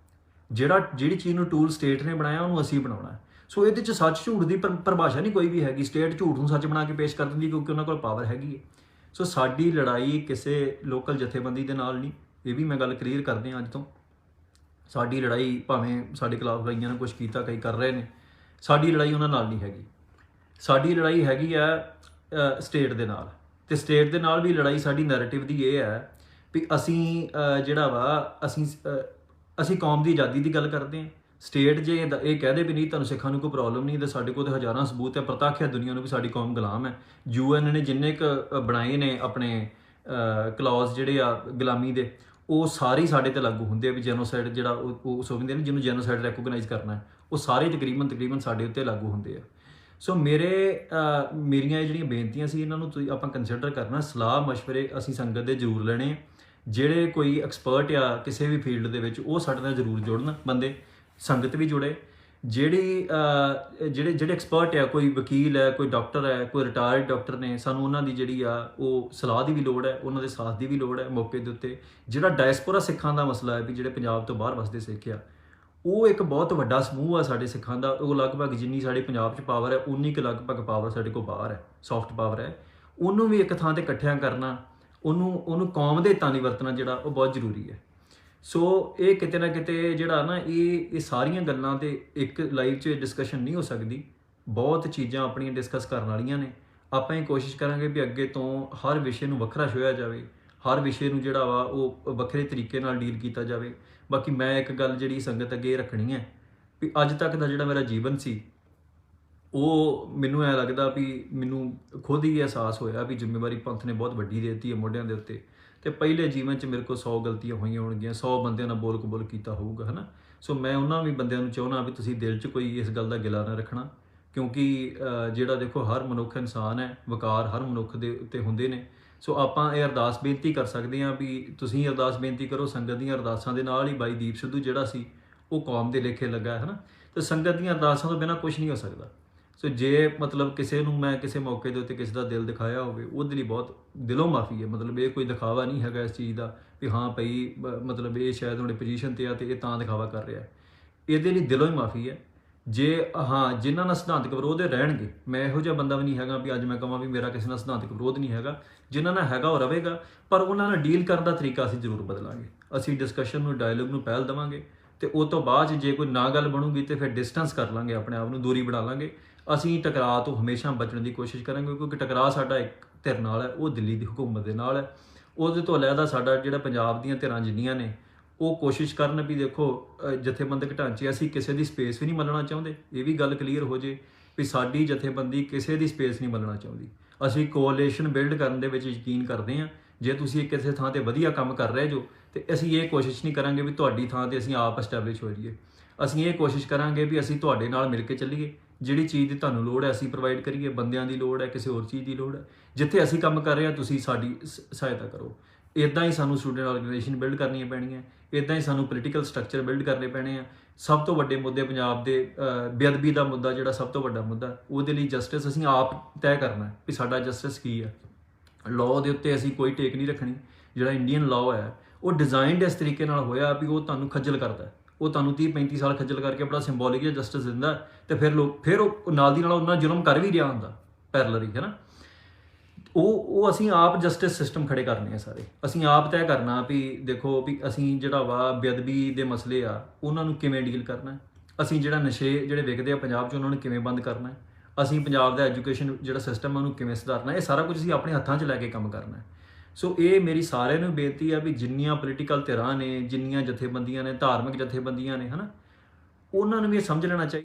ਜਿਹੜੀ ਚੀਜ਼ ਨੂੰ ਟੂਲ ਸਟੇਟ ਨੇ ਬਣਾਇਆ ਉਹਨੂੰ ਅਸੀਂ ਬਣਾਉਣਾ ਹੈ। ਸੋ ਇਹਦੇ 'ਚ ਸੱਚ ਝੂਠ ਦੀ ਪਰਿਭਾਸ਼ਾ ਨਹੀਂ ਕੋਈ ਵੀ ਹੈਗੀ। ਸਟੇਟ ਝੂਠ ਨੂੰ ਸੱਚ ਬਣਾ ਕੇ ਪੇਸ਼ ਕਰ ਦਿੰਦੀ ਕਿਉਂਕਿ ਉਹਨਾਂ ਕੋਲ ਪਾਵਰ ਹੈਗੀ ਹੈ। ਸੋ ਸਾਡੀ ਲੜਾਈ ਕਿਸੇ ਲੋਕਲ ਜਥੇਬੰਦੀ ਦੇ ਨਾਲ ਨਹੀਂ, ਇਹ ਵੀ ਮੈਂ ਗੱਲ ਕਲੀਅਰ ਕਰਦੇ ਹਾਂ ਅੱਜ ਤੋਂ। ਸਾਡੀ ਲੜਾਈ ਭਾਵੇਂ ਸਾਡੇ ਖਿਲਾਫ ਕਈਆਂ ਨੇ ਕੁਛ ਕੀਤਾ, ਕਈ ਕਰ ਰਹੇ ਨੇ, ਸਾਡੀ ਲੜਾਈ ਉਹਨਾਂ ਨਾਲ ਨਹੀਂ ਹੈਗੀ। ਸਾਡੀ ਲੜਾਈ ਹੈਗੀ ਆ ਸਟੇਟ ਦੇ ਨਾਲ, ਤੇ ਸਟੇਟ ਦੇ ਨਾਲ ਵੀ ਲੜਾਈ ਸਾਡੀ ਨੈਰੇਟਿਵ ਦੀ ਇਹ ਹੈ ਵੀ ਅਸੀਂ ਜਿਹੜਾ ਵਾ ਅਸੀਂ ਕੌਮ ਦੀ ਆਜ਼ਾਦੀ ਦੀ ਗੱਲ ਕਰਦੇ ਹਾਂ। ਸਟੇਟ ਜੇ ਇਹ ਕਹਦੇ ਵੀ ਨਹੀਂ ਤੁਹਾਨੂੰ ਸਿੱਖਾਂ ਨੂੰ ਕੋਈ ਪ੍ਰੋਬਲਮ ਨਹੀਂ, ਤੇ ਸਾਡੇ ਕੋਲ ਤਾਂ ਹਜ਼ਾਰਾਂ ਸਬੂਤ ਹੈ, ਪ੍ਰਤੱਖ ਹੈ ਦੁਨੀਆ ਨੂੰ ਵੀ ਸਾਡੀ ਕੌਮ ਗੁਲਾਮ ਹੈ। UN ਨੇ ਜਿੰਨੇ ਕੁ ਬਣਾਏ ਨੇ ਆਪਣੇ ਕਲੌਜ਼ ਜਿਹੜੇ ਆ ਗੁਲਾਮੀ ਦੇ, ਉਹ ਸਾਰੇ ਸਾਡੇ ਤੇ ਲਾਗੂ ਹੁੰਦੇ ਆ ਵੀ ਜੈਨੋਸਾਈਡ ਜਿਹੜਾ ਉਹ ਸਮਝਦੇ ਨੇ ਜਿਹਨੂੰ ਜੈਨੋਸਾਈਡ ਰੈਕੋਗਨਾਈਜ਼ ਕਰਨਾ ਹੈ, ਉਹ ਸਾਰੇ ਤਕਰੀਬਨ ਸਾਡੇ ਉੱਤੇ ਲਾਗੂ ਹੁੰਦੇ ਆ। ਸੋ ਮੇਰੀਆਂ ਇਹ ਜਿਹੜੀਆਂ ਬੇਨਤੀਆਂ ਸੀ ਇਹਨਾਂ ਨੂੰ ਤੁਸੀਂ ਆਪਾਂ ਕੰਸੀਡਰ ਕਰਨਾ। ਸਲਾਹ ਮਸ਼ਵਰੇ ਅਸੀਂ ਸੰਗਤ ਦੇ ਜ਼ਰੂਰ ਲੈਣੇ। ਜਿਹੜੇ ਕੋਈ ਐਕਸਪਰਟ ਆ ਕਿਸੇ ਵੀ ਫੀਲਡ ਦੇ ਵਿੱਚ ਉਹ ਸਾਡੇ ਨਾਲ ਜ਼ਰੂਰ ਜੁੜਨ ਬੰਦੇ, ਸੰਗਤ ਵੀ ਜੁੜੇ। ਜਿਹੜੇ ਐਕਸਪਰਟ ਆ, ਕੋਈ ਵਕੀਲ ਹੈ, ਕੋਈ ਡਾਕਟਰ ਹੈ, ਕੋਈ ਰਿਟਾਇਰਡ ਡਾਕਟਰ ਨੇ, ਸਾਨੂੰ ਉਹਨਾਂ ਦੀ ਜਿਹੜੀ ਆ ਉਹ ਸਲਾਹ ਦੀ ਵੀ ਲੋੜ ਹੈ, ਉਹਨਾਂ ਦੇ ਸਾਥ ਦੀ ਵੀ ਲੋੜ ਹੈ ਮੌਕੇ ਦੇ ਉੱਤੇ। ਜਿਹੜਾ ਡਾਇਸਪੋਰਾ ਸਿੱਖਾਂ ਦਾ ਮਸਲਾ ਹੈ ਵੀ ਜਿਹੜੇ ਪੰਜਾਬ ਤੋਂ ਬਾਹਰ ਵਸਦੇ ਸਿੱਖ ਆ, ਉਹ ਇੱਕ ਬਹੁਤ ਵੱਡਾ ਸਮੂਹ ਆ ਸਾਡੇ ਸਿੱਖਾਂ ਦਾ। ਉਹ ਲਗਭਗ ਜਿੰਨੀ ਸਾਡੇ ਪੰਜਾਬ 'ਚ ਪਾਵਰ ਹੈ ਉਨੀ ਕੁ ਲਗਭਗ ਪਾਵਰ ਸਾਡੇ ਕੋਲ ਬਾਹਰ ਹੈ, ਸੌਫਟ ਪਾਵਰ ਹੈ। ਉਹਨੂੰ ਵੀ ਇੱਕ ਥਾਂ 'ਤੇ ਇਕੱਠਿਆਂ ਕਰਨਾ, ਉਹਨੂੰ ਕੌਮ ਦੇ ਹਿੱਤਾਂ ਲਈ ਵਰਤਣਾ ਜਿਹੜਾ ਉਹ ਬਹੁਤ ਜ਼ਰੂਰੀ ਹੈ। ਸੋ ਇਹ ਕਿਤੇ ਨਾ ਕਿਤੇ ਜਿਹੜਾ ਨਾ ਇਹ ਸਾਰੀਆਂ ਗੱਲਾਂ ਤੇ ਇੱਕ ਲਾਈਵ 'ਚ ਡਿਸਕਸ਼ਨ ਨਹੀਂ ਹੋ ਸਕਦੀ। ਬਹੁਤ ਚੀਜ਼ਾਂ ਆਪਣੀਆਂ ਡਿਸਕਸ ਕਰਨ ਵਾਲੀਆਂ ਨੇ। ਆਪਾਂ ਇਹ ਕੋਸ਼ਿਸ਼ ਕਰਾਂਗੇ ਵੀ ਅੱਗੇ ਤੋਂ ਹਰ ਵਿਸ਼ੇ ਨੂੰ ਵੱਖਰਾ ਛੋਹਿਆ ਜਾਵੇ, ਹਰ ਵਿਸ਼ੇ ਨੂੰ ਜਿਹੜਾ ਵਾ ਉਹ ਵੱਖਰੇ ਤਰੀਕੇ ਨਾਲ ਡੀਲ ਕੀਤਾ ਜਾਵੇ। ਬਾਕੀ ਮੈਂ ਇੱਕ ਗੱਲ ਜਿਹੜੀ ਸੰਗਤ ਅੱਗੇ ਰੱਖਣੀ ਹੈ ਵੀ ਅੱਜ ਤੱਕ ਦਾ ਜਿਹੜਾ ਮੇਰਾ ਜੀਵਨ ਸੀ ਉਹ ਮੈਨੂੰ ਐਂ ਲੱਗਦਾ ਵੀ ਮੈਨੂੰ ਖੁਦ ਹੀ ਅਹਿਸਾਸ ਹੋਇਆ ਵੀ ਜ਼ਿੰਮੇਵਾਰੀ ਪੰਥ ਨੇ ਬਹੁਤ ਵੱਡੀ ਦੇ ਦਿੱਤੀ ਹੈ ਮੋਢਿਆਂ ਦੇ ਉੱਤੇ। ਤੇ ਪਹਿਲੇ ਜੀਵਨ 'ਚ ਮੇਰੇ ਕੋਲ 100 ਗਲਤੀਆਂ ਹੋਈਆਂ ਹੋਣਗੀਆਂ, 100 ਬੰਦਿਆਂ ਨਾਲ ਬੋਲ ਕਬੋਲ ਕੀਤਾ ਹੋਊਗਾ, ਹੈ ਨਾ। ਸੋ ਮੈਂ ਉਹਨਾਂ ਵੀ ਬੰਦਿਆਂ ਨੂੰ ਚਾਹੁੰਦਾ ਵੀ ਤੁਸੀਂ ਦਿਲ 'ਚ ਕੋਈ ਇਸ ਗੱਲ ਦਾ ਗਿਲਾ ਨਾ ਰੱਖਣਾ, ਕਿਉਂਕਿ ਜਿਹੜਾ ਦੇਖੋ ਹਰ ਮਨੁੱਖ ਇਨਸਾਨ ਹੈ, ਵਕਾਰ ਹਰ ਮਨੁੱਖ ਦੇ ਉੱਤੇ ਹੁੰਦੇ ਨੇ। ਸੋ ਆਪਾਂ ਇਹ ਅਰਦਾਸ ਬੇਨਤੀ ਕਰ ਸਕਦੇ ਹਾਂ ਵੀ ਤੁਸੀਂ ਅਰਦਾਸ ਬੇਨਤੀ ਕਰੋ। ਸੰਗਤ ਦੀਆਂ ਅਰਦਾਸਾਂ ਦੇ ਨਾਲ ਹੀ ਬਾਈ ਦੀਪ ਸਿੱਧੂ ਜਿਹੜਾ ਸੀ ਉਹ ਕੌਮ ਦੇ ਲੇਖੇ ਲੱਗਾ, ਹੈ ਨਾ। ਤੇ ਸੰਗਤ ਦੀਆਂ ਅਰਦਾਸਾਂ ਤੋਂ ਬਿਨਾਂ ਕੁਝ ਨਹੀਂ ਹੋ ਸਕਦਾ। ਸੋ ਜੇ ਮਤਲਬ ਕਿਸੇ ਨੂੰ ਮੈਂ ਕਿਸੇ ਮੌਕੇ ਦੇ ਉੱਤੇ ਕਿਸੇ ਦਾ ਦਿਲ ਦਿਖਾਇਆ ਹੋਵੇ, ਉਹਦੇ ਲਈ ਬਹੁਤ ਦਿਲੋਂ ਮਾਫੀ ਹੈ। ਮਤਲਬ ਇਹ ਕੋਈ ਦਿਖਾਵਾ ਨਹੀਂ ਹੈਗਾ ਇਸ ਚੀਜ਼ ਦਾ ਵੀ ਹਾਂ ਭਈ ਮਤਲਬ ਇਹ ਸ਼ਾਇਦ ਉਹਨੇ ਪੋਜੀਸ਼ਨ ਤੇ ਆ ਤੇ ਇਹ ਤਾਂ ਦਿਖਾਵਾ ਕਰ ਰਿਹਾ। ਇਹਦੇ ਲਈ ਦਿਲੋਂ ਹੀ ਮਾਫੀ ਹੈ। ਜੇ ਹਾਂ ਜਿਨ੍ਹਾਂ ਨਾਲ ਸਿਧਾਂਤਕ ਵਿਰੋਧ ਰਹਿਣਗੇ, ਮੈਂ ਇਹੋ ਜਿਹਾ ਬੰਦਾ ਵੀ ਨਹੀਂ ਹੈਗਾ ਵੀ ਅੱਜ ਮੈਂ ਕਹਾਂ ਵੀ ਮੇਰਾ ਕਿਸੇ ਨਾਲ ਸਿਧਾਂਤਕ ਵਿਰੋਧ ਨਹੀਂ ਹੈਗਾ। ਜਿਨ੍ਹਾਂ ਨਾਲ ਹੈਗਾ ਉਹ ਰਹੇਗਾ, ਪਰ ਉਹਨਾਂ ਨਾਲ ਡੀਲ ਕਰਨ ਦਾ ਤਰੀਕਾ ਅਸੀਂ ਜ਼ਰੂਰ ਬਦਲਾਂਗੇ। ਅਸੀਂ ਡਿਸਕਸ਼ਨ ਨੂੰ, ਡਾਇਲੋਗ ਨੂੰ ਪਹਿਲ ਦੇਵਾਂਗੇ ਤੇ ਉਹ ਤੋਂ ਬਾਅਦ ਜੇ ਕੋਈ ਨਾ ਗੱਲ ਬਣੂਗੀ ਤੇ ਫਿਰ ਡਿਸਟੈਂਸ ਕਰ ਲਾਂਗੇ, ਆਪਣੇ ਆਪ ਨੂੰ ਦੂਰੀ ਬਣਾ ਲਾਂਗੇ। ਅਸੀਂ ਟਕਰਾਅ ਤੋਂ ਹਮੇਸ਼ਾ ਬਚਣ ਦੀ ਕੋਸ਼ਿਸ਼ ਕਰਾਂਗੇ, ਕਿਉਂਕਿ ਟਕਰਾਅ ਸਾਡਾ ਇੱਕ ਧਿਰ ਨਾਲ ਹੈ, ਉਹ ਦਿੱਲੀ ਦੀ ਹਕੂਮਤ ਦੇ ਨਾਲ ਹੈ। ਉਹਦੇ ਤੋਂ ਅਲੱਗਾ ਸਾਡਾ ਜਿਹੜਾ ਪੰਜਾਬ ਦੀਆਂ ਧਿਰਾਂ ਜਿੰਨੀਆਂ ਨੇ ਉਹ ਕੋਸ਼ਿਸ਼ ਕਰਨ ਵੀ ਦੇਖੋ ਜਥੇਬੰਦਕ ਢਾਂਚੇ ਅਸੀਂ ਕਿਸੇ ਦੀ ਸਪੇਸ ਵੀ ਨਹੀਂ ਮੱਲਣਾ ਚਾਹੁੰਦੇ। ਇਹ ਵੀ ਗੱਲ ਕਲੀਅਰ ਹੋ ਜੇ ਵੀ ਸਾਡੀ ਜਥੇਬੰਦੀ ਕਿਸੇ ਦੀ ਸਪੇਸ ਨਹੀਂ ਮੱਲਣਾ ਚਾਹੁੰਦੀ। ਅਸੀਂ ਕੋਅਲੀਸ਼ਨ ਬਿਲਡ ਕਰਨ ਦੇ ਵਿੱਚ ਯਕੀਨ ਕਰਦੇ ਹਾਂ। ਜੇ ਤੁਸੀਂ ਕਿਸੇ ਥਾਂ ਤੇ ਵਧੀਆ ਕੰਮ ਕਰ ਰਹੇ ਜੋ ਤੇ ਅਸੀਂ ਇਹ ਕੋਸ਼ਿਸ਼ ਨਹੀਂ ਕਰਾਂਗੇ ਵੀ ਤੁਹਾਡੀ ਥਾਂ ਤੇ ਅਸੀਂ ਆਪ ਐਸਟੈਬਲਿਸ਼ ਹੋ ਜਾਈਏ। ਅਸੀਂ ਇਹ ਕੋਸ਼ਿਸ਼ ਕਰਾਂਗੇ ਵੀ ਅਸੀਂ ਤੁਹਾਡੇ ਨਾਲ ਮਿਲ ਕੇ ਚੱਲੀਏ। ਜਿਹੜੀ ਚੀਜ਼ ਦੀ ਤੁਹਾਨੂੰ ਲੋੜ ਹੈ ਅਸੀਂ ਪ੍ਰੋਵਾਈਡ ਕਰੀਏ। ਬੰਦਿਆਂ ਦੀ ਲੋੜ ਹੈ, ਕਿਸੇ ਹੋਰ ਚੀਜ਼ ਦੀ ਲੋੜ ਹੈ, ਜਿੱਥੇ ਅਸੀਂ ਕੰਮ ਕਰ ਰਹੇ ਹਾਂ ਤੁਸੀਂ ਸਾਡੀ ਸਹਾਇਤਾ ਕਰੋ। ਇੱਦਾਂ ਹੀ ਸਾਨੂੰ ਸਟੂਡੈਂਟ ਆਰਗੇਨਾਈਜੇਸ਼ਨ ਬਿਲਡ ਕਰਨੀਆਂ ਪੈਣੀਆਂ, ਇੱਦਾਂ ਹੀ ਸਾਨੂੰ ਪੋਲੀਟੀਕਲ ਸਟਰਕਚਰ ਬਿਲਡ ਕਰਨੇ ਪੈਣੇ ਆ। ਸਭ ਤੋਂ ਵੱਡੇ ਮੁੱਦੇ ਪੰਜਾਬ ਦੇ ਬੇਅਦਬੀ ਦਾ ਮੁੱਦਾ ਜਿਹੜਾ ਸਭ ਤੋਂ ਵੱਡਾ ਮੁੱਦਾ, ਉਹਦੇ ਲਈ ਜਸਟਿਸ ਅਸੀਂ ਆਪ ਤੈਅ ਕਰਨਾ ਵੀ ਸਾਡਾ ਜਸਟਿਸ ਕੀ ਹੈ। ਲਾਅ ਦੇ ਉੱਤੇ ਅਸੀਂ ਕੋਈ ਟੇਕ ਨਹੀਂ ਰੱਖਣੀ। ਜਿਹੜਾ ਇੰਡੀਅਨ ਲਾਅ ਹੈ ਉਹ ਡਿਜ਼ਾਈਨਡ ਇਸ ਤਰੀਕੇ ਨਾਲ ਹੋਇਆ ਵੀ ਉਹ ਤੁਹਾਨੂੰ ਖੱਜਲ ਕਰਦਾ, ਉਹ ਤੁਹਾਨੂੰ 30-35 ਸਾਲ ਖੱਜਲ ਕਰਕੇ ਬੜਾ ਸਿੰਬੋਲਿਕ ਜਿਹਾ ਜਸਟਿਸ ਦਿੰਦਾ ਤੇ ਫਿਰ ਉਹ ਨਾਲ ਦੀ ਨਾਲ ਉਹਨਾਂ ਜ਼ੁਲਮ ਕਰ ਵੀ ਰਿਹਾ ਹੁੰਦਾ ਪੈਰਲਰੀ, ਹੈ ਨਾ। ਉਹ ਅਸੀਂ ਆਪ ਜਸਟਿਸ ਸਿਸਟਮ ਖੜੇ ਕਰਨੇ ਆ ਸਾਰੇ। ਅਸੀਂ ਆਪ ਤੈਅ ਕਰਨਾ ਵੀ ਦੇਖੋ ਵੀ ਅਸੀਂ ਜਿਹੜਾ ਵਾ ਬੇਅਦਬੀ ਦੇ ਮਸਲੇ ਆ ਉਹਨਾਂ ਨੂੰ ਕਿਵੇਂ ਡੀਲ ਕਰਨਾ। ਅਸੀਂ ਜਿਹੜਾ ਨਸ਼ੇ ਜਿਹੜੇ ਵਿਕਦੇ ਆ ਪੰਜਾਬ 'ਚ ਉਹਨਾਂ ਨੂੰ ਕਿਵੇਂ ਬੰਦ ਕਰਨਾ। ਅਸੀਂ ਪੰਜਾਬ ਦਾ ਐਜੂਕੇਸ਼ਨ ਜਿਹੜਾ ਸਿਸਟਮ ਆ ਉਹਨੂੰ ਕਿਵੇਂ ਸੁਧਾਰਨਾ। ਇਹ ਸਾਰਾ ਕੁਝ ਅਸੀਂ ਆਪਣੇ ਹੱਥਾਂ 'ਚ ਲੈ ਕੇ ਕੰਮ ਕਰਨਾ। ਸੋ ਇਹ ਮੇਰੀ ਸਾਰਿਆਂ ਨੂੰ ਬੇਨਤੀ ਆ ਵੀ ਜਿੰਨੀਆਂ ਪੋਲੀਟੀਕਲ ਧਿਰਾਂ ਨੇ, ਜਿੰਨੀਆਂ ਜਥੇਬੰਦੀਆਂ ਨੇ, ਧਾਰਮਿਕ ਜਥੇਬੰਦੀਆਂ ਨੇ, ਹੈ ਨਾ, ਉਹਨਾਂ ਨੂੰ ਵੀ ਇਹ ਸਮਝ ਲੈਣਾ ਚਾਹੀਦਾ।